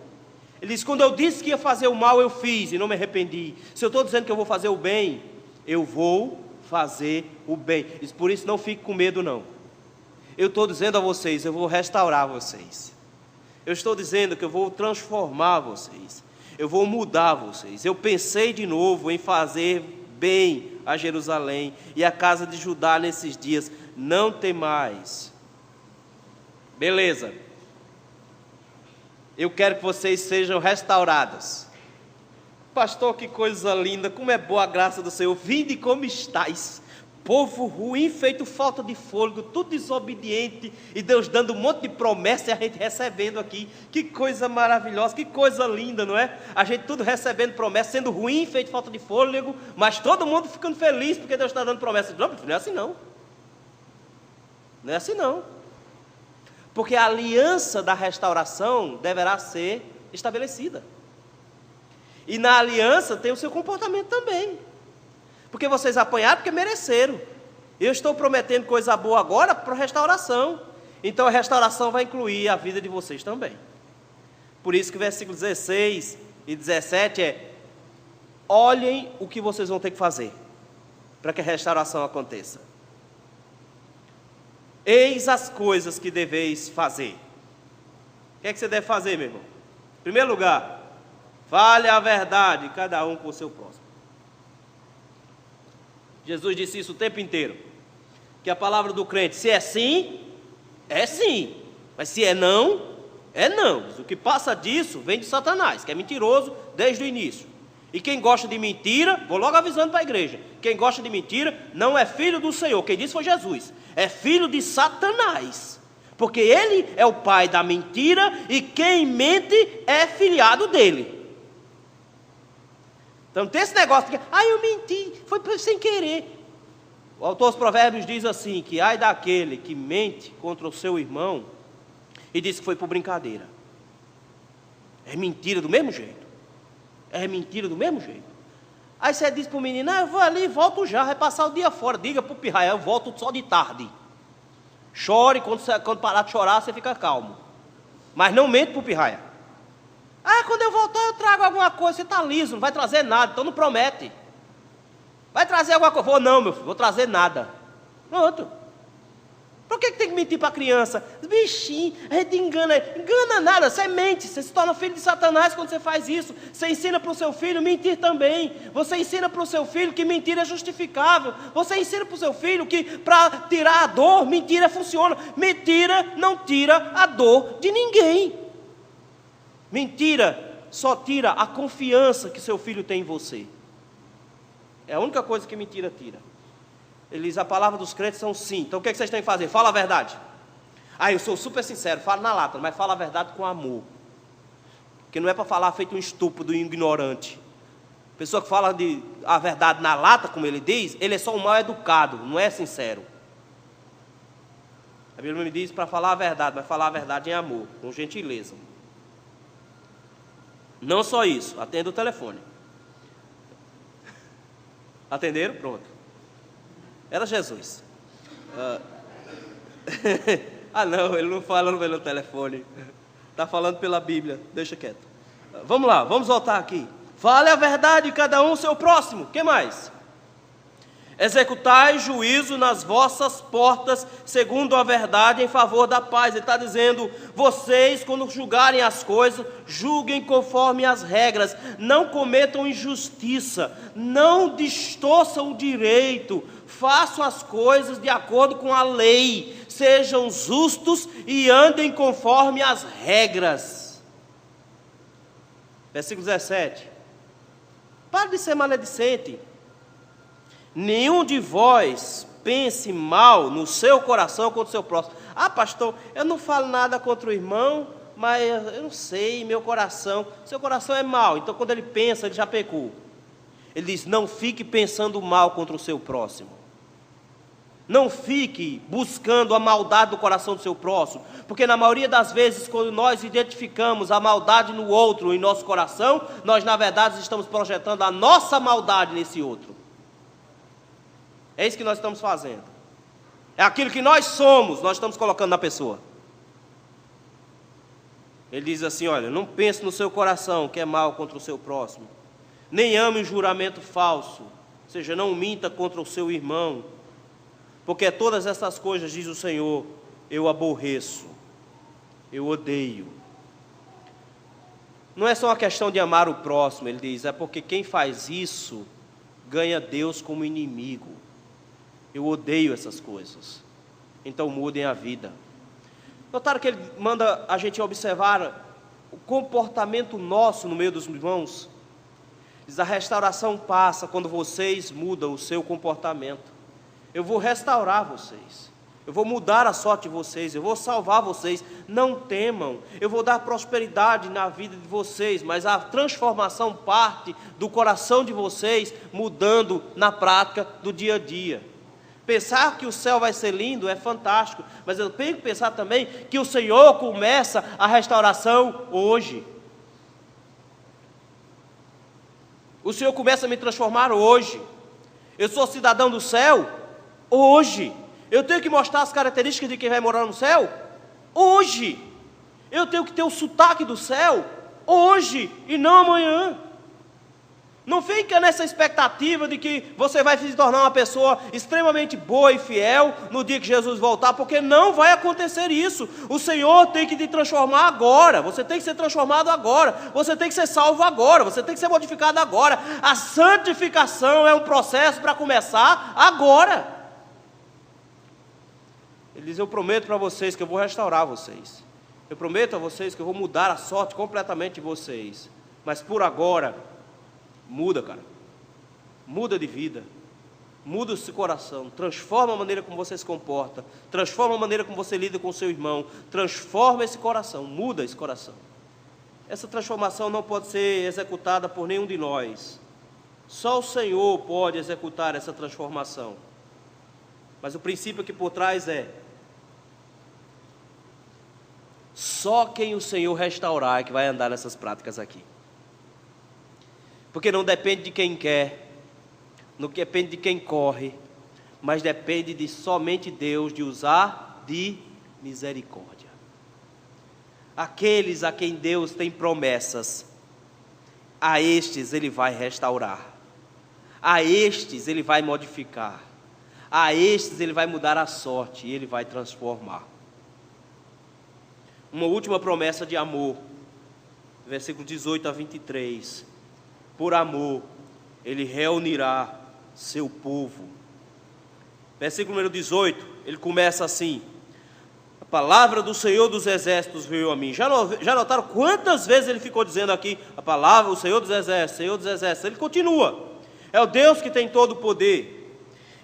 Ele diz, quando eu disse que ia fazer o mal eu fiz e não me arrependi. Se eu estou dizendo que eu vou fazer o bem, eu vou fazer o bem. Diz, por isso não fique com medo não. Eu estou dizendo a vocês, eu vou restaurar vocês. Eu estou dizendo que eu vou transformar vocês. Eu vou mudar vocês. Eu pensei de novo em fazer bem a Jerusalém e a casa de Judá nesses dias. Não temais. Beleza. Eu quero que vocês sejam restaurados. Pastor, que coisa linda, como é boa a graça do Senhor. Vinde como estáis, povo ruim, feito falta de fôlego, tudo desobediente, e Deus dando um monte de promessa e a gente recebendo aqui. Que coisa maravilhosa, que coisa linda, não é? A gente tudo recebendo promessa, sendo ruim, feito falta de fôlego, mas todo mundo ficando feliz porque Deus está dando promessa. Não, não é assim não. Não é assim não. Porque a aliança da restauração deverá ser estabelecida. E na aliança tem o seu comportamento também. Porque vocês apanharam porque mereceram. Eu estou prometendo coisa boa agora para a restauração. Então a restauração vai incluir a vida de vocês também. Por isso que versículos 16 e 17 é: olhem o que vocês vão ter que fazer para que a restauração aconteça. Eis as coisas que deveis fazer. O que é que você deve fazer, meu irmão? Em primeiro lugar, fale a verdade, cada um com o seu próximo. Jesus disse isso o tempo inteiro. Que a palavra do crente, se é sim, é sim. Mas se é não, é não. O que passa disso vem de Satanás, que é mentiroso desde o início. E quem gosta de mentira, vou logo avisando para a igreja, quem gosta de mentira não é filho do Senhor, quem disse foi Jesus, é filho de Satanás, porque ele é o pai da mentira e quem mente é filiado dele. Então tem esse negócio de que, eu menti, foi sem querer. O autor dos Provérbios diz assim, que ai daquele que mente contra o seu irmão e diz que foi por brincadeira. É mentira do mesmo jeito. É mentira do mesmo jeito. Aí você diz para o menino, eu vou ali e volto já, vai passar o dia fora. Diga para o pirraia, eu volto só de tarde. Chore, quando parar de chorar, você fica calmo. Mas não mente para o pirraia. Quando eu voltar eu trago alguma coisa, você está liso, não vai trazer nada, então não promete. Vai trazer alguma coisa? Vou não, meu filho, vou trazer nada. Pronto. Por que tem que mentir para a criança? Bichinho, a gente engana nada, você mente, você se torna filho de Satanás quando você faz isso. Você ensina para o seu filho mentir também. Você ensina para o seu filho que mentira é justificável. Você ensina para o seu filho que para tirar a dor, mentira funciona. Mentira não tira a dor de ninguém. Mentira só tira a confiança que seu filho tem em você. É a única coisa que mentira tira. Ele diz, a palavra dos crentes são sim. Então o que vocês têm que fazer? Fala a verdade. Eu sou super sincero, falo na lata, mas fala a verdade com amor. Porque não é para falar feito um estúpido e um ignorante. Pessoa que fala a verdade na lata, como ele diz, ele é só um mal educado, não é sincero. A Bíblia me diz para falar a verdade, mas falar a verdade em amor, com gentileza. Não só isso, atenda o telefone. Atenderam? Pronto. Era Jesus. Não, ele não fala pelo telefone. Está falando pela Bíblia, deixa quieto. Vamos lá, vamos voltar aqui. Fale a verdade, cada um seu próximo. O que mais? Executai juízo nas vossas portas, segundo a verdade, em favor da paz. Ele está dizendo, vocês, quando julgarem as coisas, julguem conforme as regras, não cometam injustiça, não distorçam o direito, façam as coisas de acordo com a lei, sejam justos e andem conforme as regras. Versículo 17. Pare de ser maledicente. Nenhum de vós pense mal no seu coração contra o seu próximo. Pastor, eu não falo nada contra o irmão, mas eu não sei, meu coração, seu coração é mau. Então quando ele pensa, ele já pecou. Ele diz, não fique pensando mal contra o seu próximo. Não fique buscando a maldade do coração do seu próximo, porque na maioria das vezes, quando nós identificamos a maldade no outro, em nosso coração, nós na verdade estamos projetando a nossa maldade nesse outro. É isso que nós estamos fazendo. É aquilo que nós somos, nós estamos colocando na pessoa. Ele diz assim, olha, não pense no seu coração que é mal contra o seu próximo, nem ame o juramento falso, ou seja, não minta contra o seu irmão, porque todas essas coisas, diz o Senhor, eu aborreço, eu odeio. Não é só uma questão de amar o próximo, ele diz, é porque quem faz isso, ganha Deus como inimigo. Eu odeio essas coisas, então mudem a vida. Notaram que ele manda a gente observar o comportamento nosso no meio dos irmãos? Diz, a restauração passa quando vocês mudam o seu comportamento. Eu vou restaurar vocês, eu vou mudar a sorte de vocês, eu vou salvar vocês, não temam, eu vou dar prosperidade na vida de vocês, mas a transformação parte do coração de vocês, mudando na prática do dia a dia. Pensar que o céu vai ser lindo é fantástico, mas eu tenho que pensar também que o Senhor começa a restauração hoje. O Senhor começa a me transformar hoje. Eu sou cidadão do céu hoje. Eu tenho que mostrar as características de quem vai morar no céu hoje. Eu tenho que ter o sotaque do céu hoje e não amanhã. Não fica nessa expectativa de que você vai se tornar uma pessoa extremamente boa e fiel no dia que Jesus voltar, porque não vai acontecer isso. O Senhor tem que te transformar agora, você tem que ser transformado agora, você tem que ser salvo agora, você tem que ser modificado agora. A santificação é um processo para começar agora. Ele diz, eu prometo para vocês que eu vou restaurar vocês. Eu prometo a vocês que eu vou mudar a sorte completamente de vocês. Mas por agora, muda, cara. Muda de vida. Muda esse coração. Transforma a maneira como você se comporta. Transforma a maneira como você lida com o seu irmão. Transforma esse coração. Muda esse coração. Essa transformação não pode ser executada por nenhum de nós. Só o Senhor pode executar essa transformação. Mas o princípio aqui por trás é: só quem o Senhor restaurar é que vai andar nessas práticas aqui. Porque não depende de quem quer, não depende de quem corre, mas depende de somente Deus de usar de misericórdia. Aqueles a quem Deus tem promessas, a estes Ele vai restaurar, a estes Ele vai modificar, a estes Ele vai mudar a sorte e Ele vai transformar. Uma última promessa de amor, versículo 18 a 23. Por amor, Ele reunirá seu povo. Versículo número 18, ele começa assim: a palavra do Senhor dos Exércitos veio a mim. Já notaram quantas vezes ele ficou dizendo aqui a palavra, o Senhor dos Exércitos, Senhor dos Exércitos? Ele continua. É o Deus que tem todo o poder.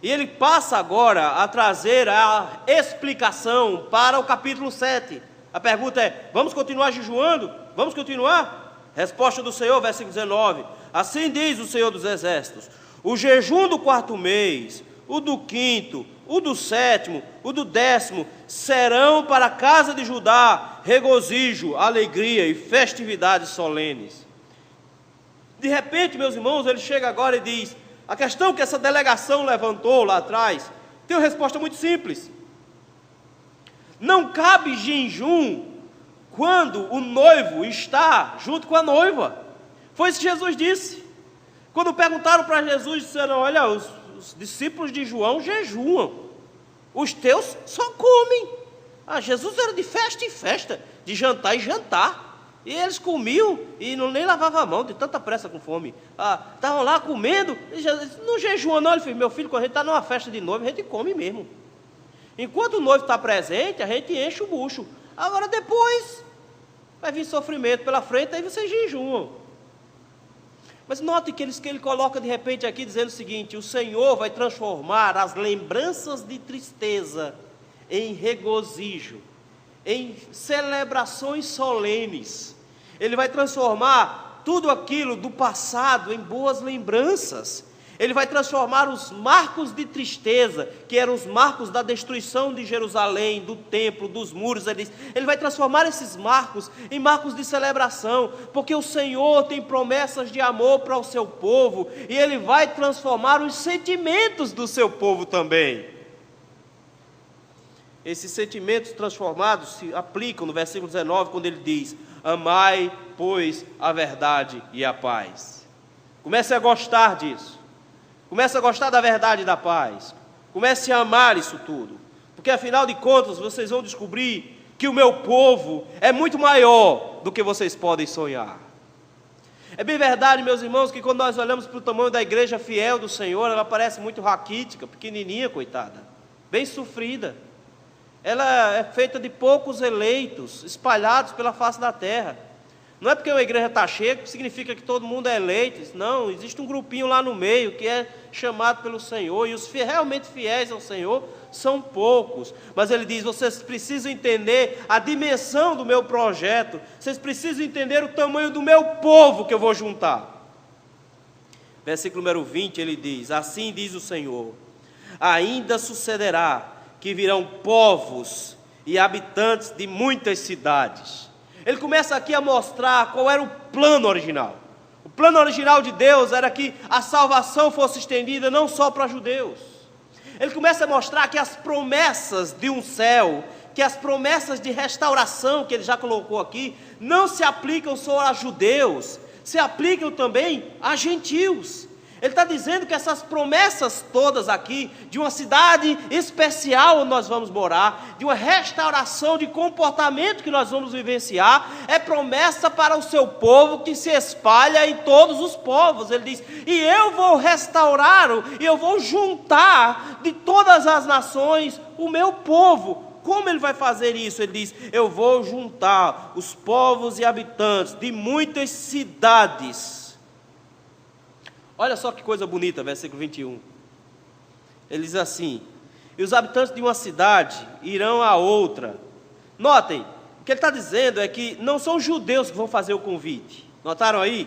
E ele passa agora a trazer a explicação para o capítulo 7. A pergunta é: vamos continuar jejuando? Vamos continuar? Resposta do Senhor, versículo 19: assim diz o Senhor dos Exércitos: o jejum do 4º mês, o do 5º, o do 7º, o do 10º, serão para a casa de Judá regozijo, alegria e festividades solenes. De repente, meus irmãos, ele chega agora e diz: a questão que essa delegação levantou lá atrás tem uma resposta muito simples. Não cabe jejum quando o noivo está junto com a noiva. Foi isso que Jesus disse. Quando perguntaram para Jesus, disseram: olha, os discípulos de João jejuam, os teus só comem. Jesus era de festa em festa, de jantar em jantar. E eles comiam e nem lavavam a mão, de tanta pressa com fome. Estavam lá comendo, e Jesus não jejua não. Ele disse: meu filho, quando a gente está numa festa de noivo, a gente come mesmo. Enquanto o noivo está presente, a gente enche o bucho. Agora depois vai vir sofrimento pela frente, aí vocês jejuam. Mas note que ele coloca de repente aqui dizendo o seguinte: o Senhor vai transformar as lembranças de tristeza em regozijo, em celebrações solenes. Ele vai transformar tudo aquilo do passado em boas lembranças. Ele vai transformar os marcos de tristeza, que eram os marcos da destruição de Jerusalém, do templo, dos muros. Ele vai transformar esses marcos em marcos de celebração, porque o Senhor tem promessas de amor para o seu povo, e Ele vai transformar os sentimentos do seu povo também. Esses sentimentos transformados se aplicam no versículo 19, quando ele diz: amai, pois, a verdade e a paz. Comece a gostar disso. Comece a gostar da verdade e da paz. Comece a amar isso tudo. Porque afinal de contas, vocês vão descobrir que o meu povo é muito maior do que vocês podem sonhar. É bem verdade, meus irmãos, que quando nós olhamos para o tamanho da igreja fiel do Senhor, ela parece muito raquítica, pequenininha, coitada, bem sofrida. Ela é feita de poucos eleitos, espalhados pela face da terra. Não é porque uma igreja está cheia que significa que todo mundo é eleito. Não, existe um grupinho lá no meio que é chamado pelo Senhor, e os realmente fiéis ao Senhor são poucos. Mas ele diz: vocês precisam entender a dimensão do meu projeto, vocês precisam entender o tamanho do meu povo que eu vou juntar. Versículo número 20, ele diz: assim diz o Senhor: ainda sucederá que virão povos e habitantes de muitas cidades. Ele começa aqui a mostrar qual era o plano original. O plano original de Deus era que a salvação fosse estendida não só para judeus. Ele começa a mostrar que as promessas de um céu, que as promessas de restauração que ele já colocou aqui, não se aplicam só a judeus, se aplicam também a gentios. Ele está dizendo que essas promessas todas aqui, de uma cidade especial onde nós vamos morar, de uma restauração de comportamento que nós vamos vivenciar, é promessa para o seu povo que se espalha em todos os povos. Ele diz: e eu vou restaurar, e eu vou juntar de todas as nações o meu povo. Como ele vai fazer isso? Ele diz: eu vou juntar os povos e habitantes de muitas cidades. Olha só que coisa bonita, versículo 21. Ele diz assim: e os habitantes de uma cidade irão a outra. Notem, o que ele está dizendo é que não são judeus que vão fazer o convite. Notaram aí?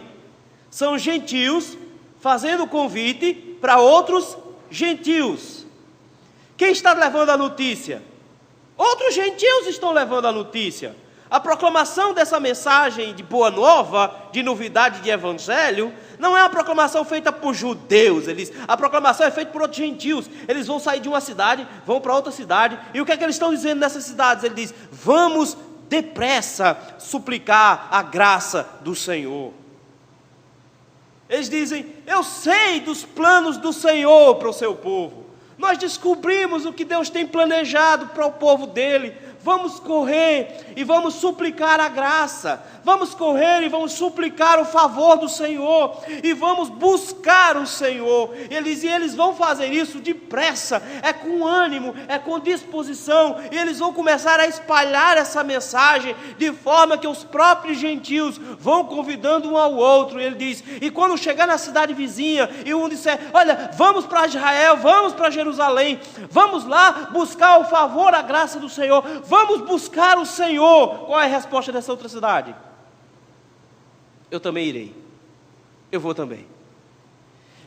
São gentios fazendo o convite para outros gentios. Quem está levando a notícia? Outros gentios estão levando a notícia. A proclamação dessa mensagem de boa nova, de novidade de evangelho, não é uma proclamação feita por judeus. A proclamação é feita por outros gentios. Eles vão sair de uma cidade, vão para outra cidade. E o que é que eles estão dizendo nessas cidades? Ele diz: vamos depressa suplicar a graça do Senhor. Eles dizem: eu sei dos planos do Senhor para o seu povo. Nós descobrimos o que Deus tem planejado para o povo dele. Vamos correr e vamos suplicar a graça. vamos correr e vamos suplicar o favor do Senhor, e vamos buscar o Senhor. E eles vão fazer isso depressa, é com ânimo, é com disposição, e eles vão começar a espalhar essa mensagem, de forma que os próprios gentios vão convidando um ao outro. Ele diz, e quando chegar na cidade vizinha, e um disser, olha, vamos para Israel, vamos para Jerusalém, vamos lá buscar o favor, a graça do Senhor, vamos buscar o Senhor. Qual é a resposta dessa outra cidade? Eu também irei, eu vou também.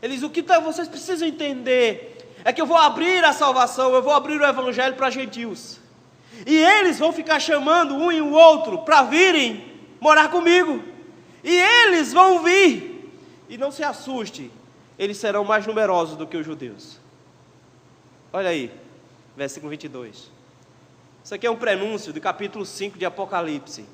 Ele diz, o que vocês precisam entender é que eu vou abrir a salvação, eu vou abrir o evangelho para gentios, e eles vão ficar chamando um e o outro para virem morar comigo, e eles vão vir, e não se assuste, eles serão mais numerosos do que os judeus. Olha aí, versículo 22. Isso aqui é um prenúncio do capítulo 5 de Apocalipse,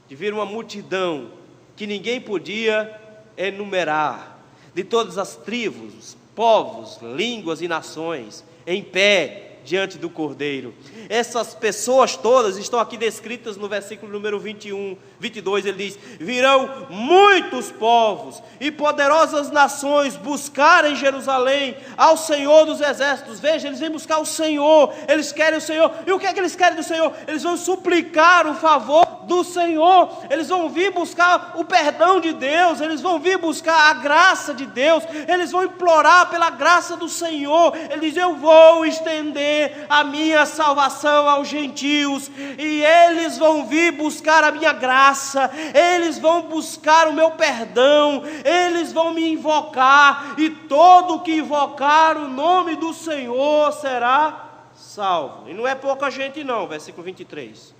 de vir uma multidão que ninguém podia enumerar, de todas as tribos, povos, línguas e nações, em pé diante do Cordeiro. Essas pessoas todas estão aqui descritas no versículo número 22, ele diz, virão muitos povos e poderosas nações buscar em Jerusalém ao Senhor dos exércitos. Veja, eles vêm buscar o Senhor, eles querem o Senhor. E o que é que eles querem do Senhor? Eles vão suplicar o favor do Senhor, eles vão vir buscar o perdão de Deus, eles vão vir buscar a graça de Deus, eles vão implorar pela graça do Senhor. Ele diz, eu vou estender a minha salvação aos gentios, e eles vão vir buscar a minha graça, eles vão buscar o meu perdão, eles vão me invocar, e todo que invocar o nome do Senhor será salvo. E não é pouca gente não, versículo 23.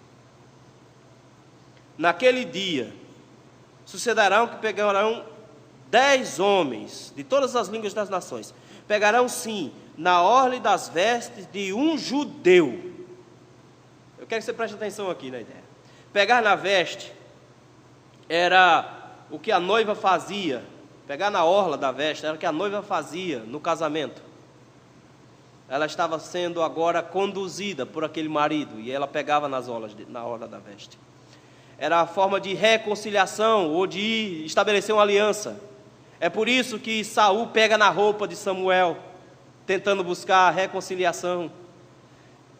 Naquele dia, sucederão que pegarão 10 homens, de todas as línguas das nações, pegarão sim, na orla das vestes de um judeu. Eu quero que você preste atenção aqui na ideia. Pegar na veste, era o que a noiva fazia, pegar na orla da veste, era o que a noiva fazia no casamento. Ela estava sendo agora conduzida por aquele marido, e ela pegava na orla da veste. Era a forma de reconciliação, ou de estabelecer uma aliança. É por isso que Saul pega na roupa de Samuel, tentando buscar a reconciliação.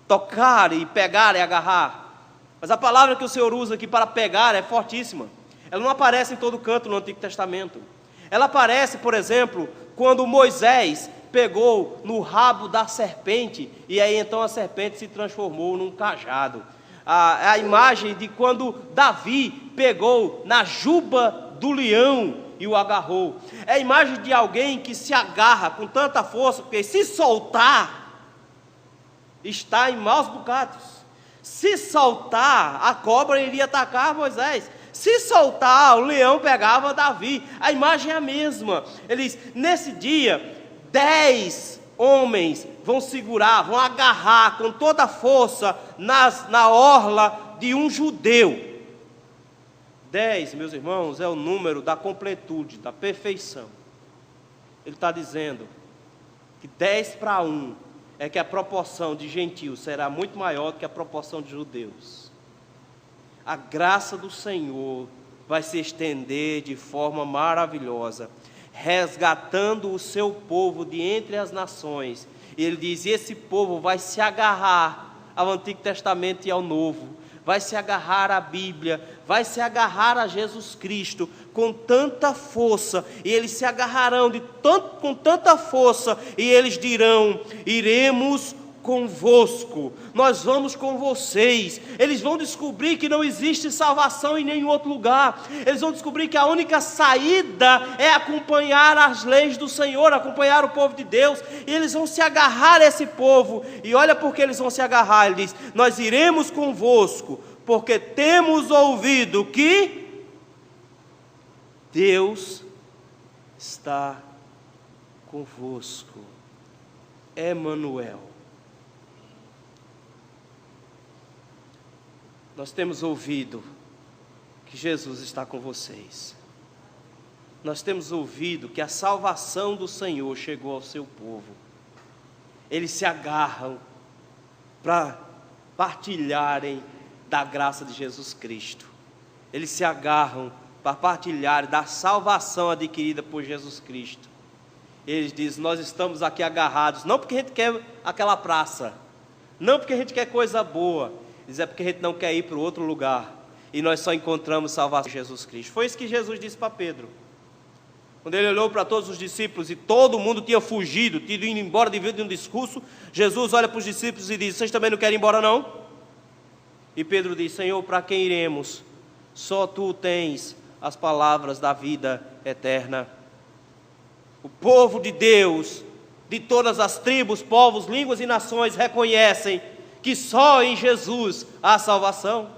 Tocar e pegar e agarrar. Mas a palavra que o Senhor usa aqui para pegar é fortíssima. Ela não aparece em todo canto no Antigo Testamento. Ela aparece, por exemplo, quando Moisés pegou no rabo da serpente, e aí então a serpente se transformou num cajado. A imagem de quando Davi pegou na juba do leão e o agarrou. É a imagem de alguém que se agarra com tanta força, porque se soltar, está em maus bocados. Se soltar, a cobra iria atacar Moisés. Se soltar, o leão pegava Davi. A imagem é a mesma. Ele diz, nesse dia, 10 homens vão segurar, vão agarrar com toda a força na orla de um judeu. 10, meus irmãos, é o número da completude, da perfeição. Ele está dizendo que 10 para 1 é que a proporção de gentios será muito maior do que a proporção de judeus. A graça do Senhor vai se estender de forma maravilhosa, resgatando o seu povo de entre as nações. E ele diz, esse povo vai se agarrar ao Antigo Testamento e ao Novo, vai se agarrar à Bíblia, vai se agarrar a Jesus Cristo com tanta força, e eles se agarrarão com tanta força, e eles dirão, iremos convosco, nós vamos com vocês. Eles vão descobrir que não existe salvação em nenhum outro lugar. Eles vão descobrir que a única saída é acompanhar as leis do Senhor, acompanhar o povo de Deus, e eles vão se agarrar a esse povo. E olha porque eles vão se agarrar. Ele diz, nós iremos convosco, porque temos ouvido que Deus está convosco. Emanuel. Nós temos ouvido que Jesus está com vocês. Nós temos ouvido que a salvação do Senhor chegou ao seu povo. Eles se agarram para partilharem da graça de Jesus Cristo. eles se agarram para partilhar da salvação adquirida por Jesus Cristo. Eles dizem: nós estamos aqui agarrados, não porque a gente quer aquela praça, não porque a gente quer coisa boa, é porque a gente não quer ir para outro lugar, e nós só encontramos salvação em Jesus Cristo. Foi isso que Jesus disse para Pedro, quando ele olhou para todos os discípulos, e todo mundo tinha fugido, tinha ido embora devido de um discurso. Jesus olha para os discípulos e diz: vocês também não querem ir embora não? E Pedro diz: Senhor, para quem iremos? Só Tu tens as palavras da vida eterna. O povo de Deus, de todas as tribos, povos, línguas e nações, reconhecem que só em Jesus há salvação,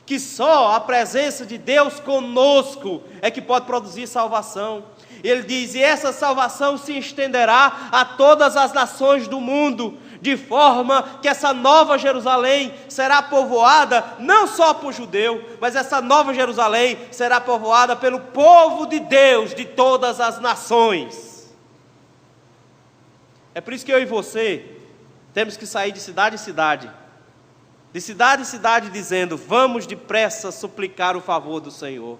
que só a presença de Deus conosco é que pode produzir salvação. Ele diz: e essa salvação se estenderá a todas as nações do mundo, de forma que essa nova Jerusalém será povoada não só por judeu, mas essa nova Jerusalém será povoada pelo povo de Deus de todas as nações. É por isso que eu e você temos que sair de cidade em cidade, dizendo: vamos depressa suplicar o favor do Senhor.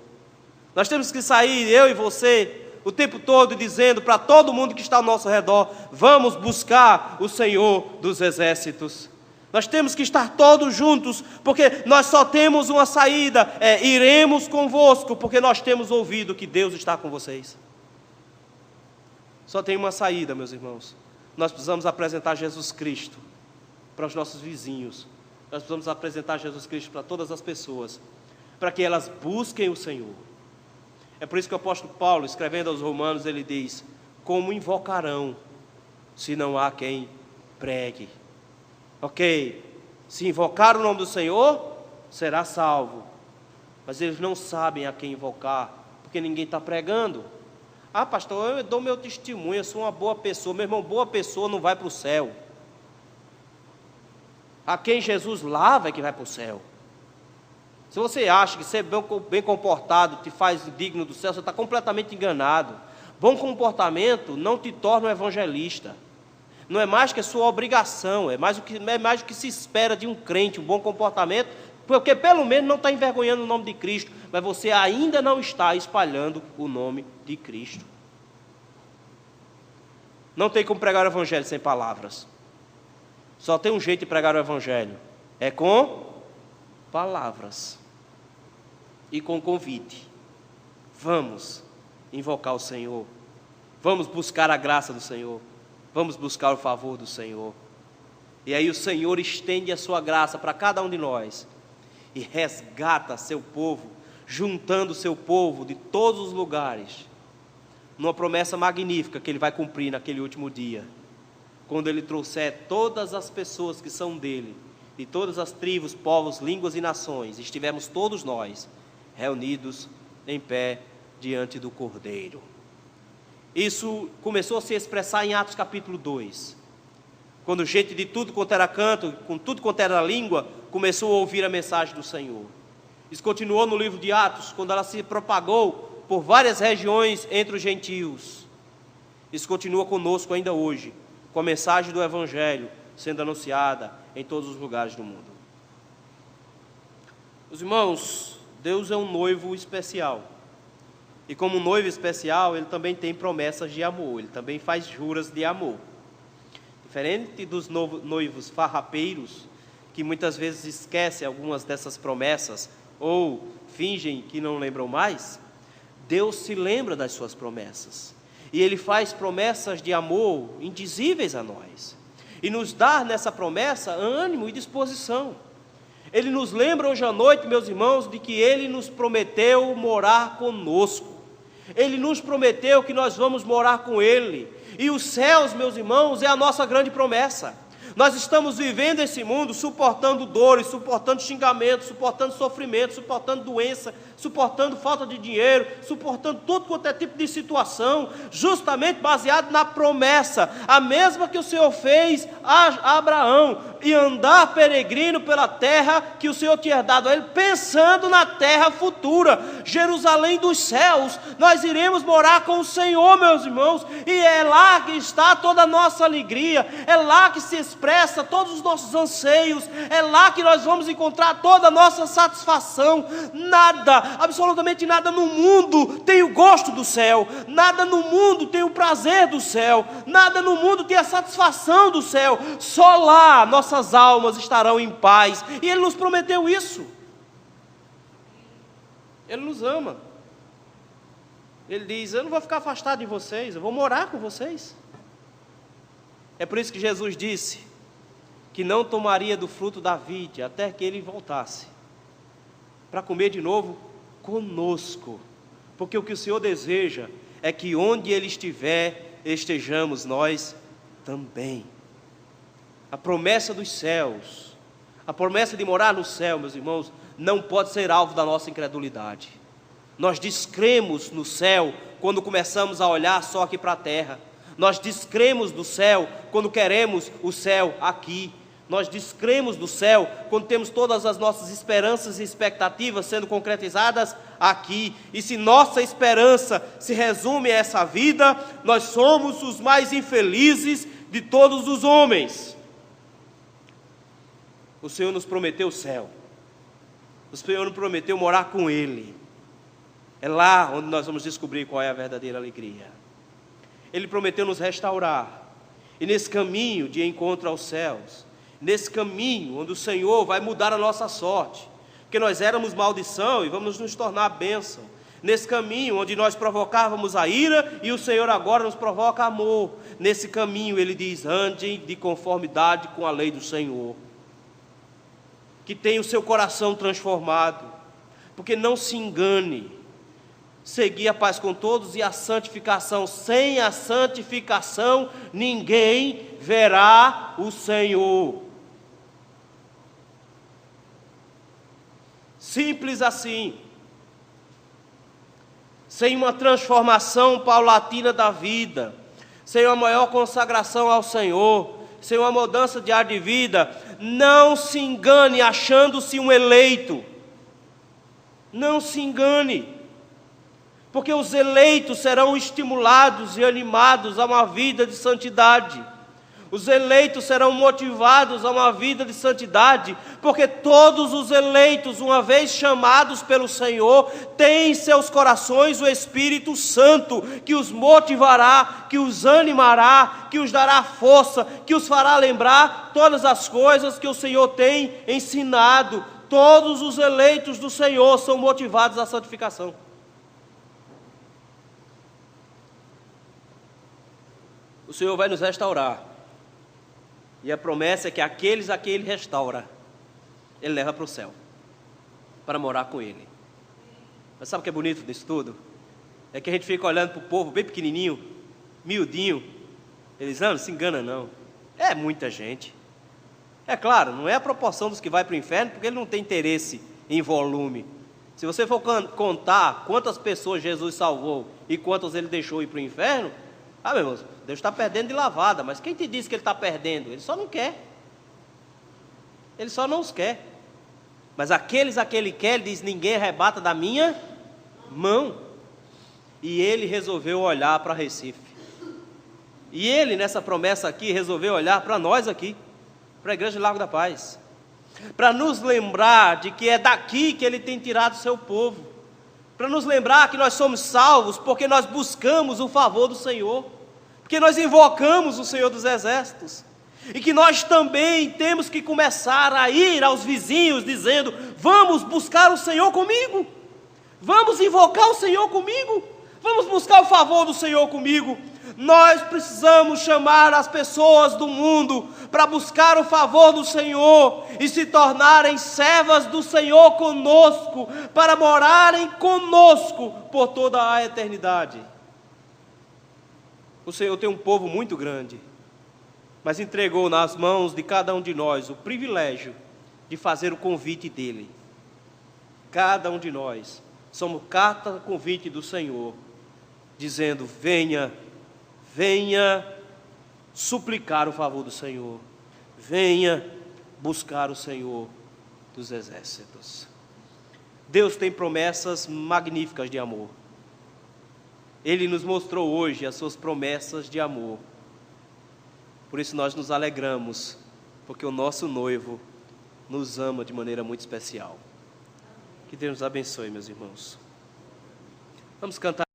Nós temos que sair, eu e você, o tempo todo dizendo para todo mundo que está ao nosso redor: vamos buscar o Senhor dos exércitos. Nós temos que estar todos juntos, porque nós só temos uma saída: iremos convosco, porque nós temos ouvido que Deus está com vocês. Só tem uma saída, meus irmãos. Nós precisamos apresentar Jesus Cristo para os nossos vizinhos. Nós precisamos apresentar Jesus Cristo para todas as pessoas, para que elas busquem o Senhor. É por isso que o apóstolo Paulo, escrevendo aos Romanos, ele diz: como invocarão, se não há quem pregue? Ok, se invocar o nome do Senhor, será salvo. Mas eles não sabem a quem invocar, porque ninguém está pregando. Ah, pastor, eu dou meu testemunho, eu sou uma boa pessoa. Meu irmão, boa pessoa não vai para o céu. A quem Jesus lava é que vai para o céu. Se você acha que ser bem comportado te faz digno do céu, você está completamente enganado. Bom comportamento não te torna um evangelista. Não é mais que a sua obrigação, é mais do que se espera de um crente, um bom comportamento, porque pelo menos não está envergonhando o nome de Cristo, mas você ainda não está espalhando o nome de Cristo. Não tem como pregar o evangelho sem palavras. Só tem um jeito de pregar o evangelho: é com palavras e com convite. Vamos invocar o Senhor, vamos buscar a graça do Senhor, vamos buscar o favor do Senhor. E aí o Senhor estende a sua graça para cada um de nós e resgata seu povo, juntando seu povo de todos os lugares, numa promessa magnífica que Ele vai cumprir naquele último dia, quando Ele trouxer todas as pessoas que são dele, de todas as tribos, povos, línguas e nações, estivermos todos nós reunidos em pé diante do Cordeiro. Isso começou a se expressar em Atos capítulo 2, quando gente de tudo quanto era canto, com tudo quanto era língua, começou a ouvir a mensagem do Senhor. Isso continuou no livro de Atos, quando ela se propagou por várias regiões entre os gentios. Isso continua conosco ainda hoje, com a mensagem do Evangelho sendo anunciada em todos os lugares do mundo. Os irmãos, Deus é um noivo especial. E como um noivo especial, Ele também tem promessas de amor, Ele também faz juras de amor. Diferente dos noivos farrapeiros, que muitas vezes esquecem algumas dessas promessas, ou fingem que não lembram mais, Deus se lembra das suas promessas. E Ele faz promessas de amor indizíveis a nós. E nos dá nessa promessa ânimo e disposição. Ele nos lembra hoje à noite, meus irmãos, de que Ele nos prometeu morar conosco. Ele nos prometeu que nós vamos morar com Ele. E os céus, meus irmãos, é a nossa grande promessa. Nós estamos vivendo esse mundo suportando dores, suportando xingamentos, suportando sofrimento, suportando doença, suportando falta de dinheiro, suportando todo quanto é tipo de situação, justamente baseado na promessa, a mesma que o Senhor fez a Abraão, e andar peregrino pela terra que o Senhor tinha dado a ele, pensando na terra futura, Jerusalém dos céus. Nós iremos morar com o Senhor, meus irmãos, e é lá que está toda a nossa alegria, é lá que se expressa expressa todos os nossos anseios, é lá que nós vamos encontrar toda a nossa satisfação. Nada, absolutamente nada no mundo tem o gosto do céu, nada no mundo tem o prazer do céu, nada no mundo tem a satisfação do céu. Só lá nossas almas estarão em paz, e Ele nos prometeu isso. Ele nos ama. Ele diz: eu não vou ficar afastado de vocês, eu vou morar com vocês. É por isso que Jesus disse que não tomaria do fruto da vide até que Ele voltasse, para comer de novo conosco. Porque o que o Senhor deseja é que onde Ele estiver, estejamos nós também. A promessa dos céus, a promessa de morar no céu, meus irmãos, não pode ser alvo da nossa incredulidade. Nós descremos no céu quando começamos a olhar só aqui para a terra. Nós descremos do céu quando queremos o céu aqui. Nós descremos do céu quando temos todas as nossas esperanças e expectativas sendo concretizadas aqui. E se nossa esperança se resume a essa vida, nós somos os mais infelizes de todos os homens. O Senhor nos prometeu o céu. O Senhor nos prometeu morar com Ele. É lá onde nós vamos descobrir qual é a verdadeira alegria. Ele prometeu nos restaurar. E nesse caminho de encontro aos céus, nesse caminho onde o Senhor vai mudar a nossa sorte, porque nós éramos maldição e vamos nos tornar bênção. Nesse caminho onde nós provocávamos a ira e o Senhor agora nos provoca amor. Nesse caminho Ele diz: andem de conformidade com a lei do Senhor. Que tenha o seu coração transformado, porque não se engane. Seguir a paz com todos e a santificação. Sem a santificação ninguém verá o Senhor. Simples assim. Sem uma transformação paulatina da vida, sem uma maior consagração ao Senhor, sem uma mudança de ar de vida, não se engane achando-se um eleito. Não se engane. Porque os eleitos serão estimulados e animados a uma vida de santidade. Os eleitos serão motivados a uma vida de santidade, porque todos os eleitos, uma vez chamados pelo Senhor, têm em seus corações o Espírito Santo, que os motivará, que os animará, que os dará força, que os fará lembrar todas as coisas que o Senhor tem ensinado. Todos os eleitos do Senhor são motivados à santificação. O Senhor vai nos restaurar. E a promessa é que aqueles a quem Ele restaura, Ele leva para o céu, para morar com Ele. Mas sabe o que é bonito disso tudo? É que a gente fica olhando para o povo bem pequenininho, miudinho. Eles não se engana não. É muita gente. É claro, não é a proporção dos que vai para o inferno, porque Ele não tem interesse em volume. Se você for contar quantas pessoas Jesus salvou e quantas Ele deixou ir para o inferno, meu irmão, Deus está perdendo de lavada, mas quem te disse que Ele está perdendo? Ele só não quer. Ele só não os quer. Mas aqueles a que Ele quer, Ele diz: ninguém arrebata da minha mão. E Ele resolveu olhar para Recife. E Ele, nessa promessa aqui, resolveu olhar para nós aqui, para a Igreja de Largo da Paz, para nos lembrar de que é daqui que Ele tem tirado o seu povo, para nos lembrar que nós somos salvos porque nós buscamos o favor do Senhor, porque nós invocamos o Senhor dos Exércitos, e que nós também temos que começar a ir aos vizinhos dizendo: vamos buscar o Senhor comigo, vamos invocar o Senhor comigo, vamos buscar o favor do Senhor comigo. Nós precisamos chamar as pessoas do mundo para buscar o favor do Senhor e se tornarem servas do Senhor conosco, para morarem conosco por toda a eternidade. O Senhor tem um povo muito grande, mas entregou nas mãos de cada um de nós o privilégio de fazer o convite dEle. Cada um de nós somos carta convite do Senhor, dizendo: venha suplicar o favor do Senhor, venha buscar o Senhor dos Exércitos. Deus tem promessas magníficas de amor. Ele nos mostrou hoje as suas promessas de amor. Por isso nós nos alegramos porque o nosso noivo nos ama de maneira muito especial. Que Deus nos abençoe, meus irmãos. Vamos cantar.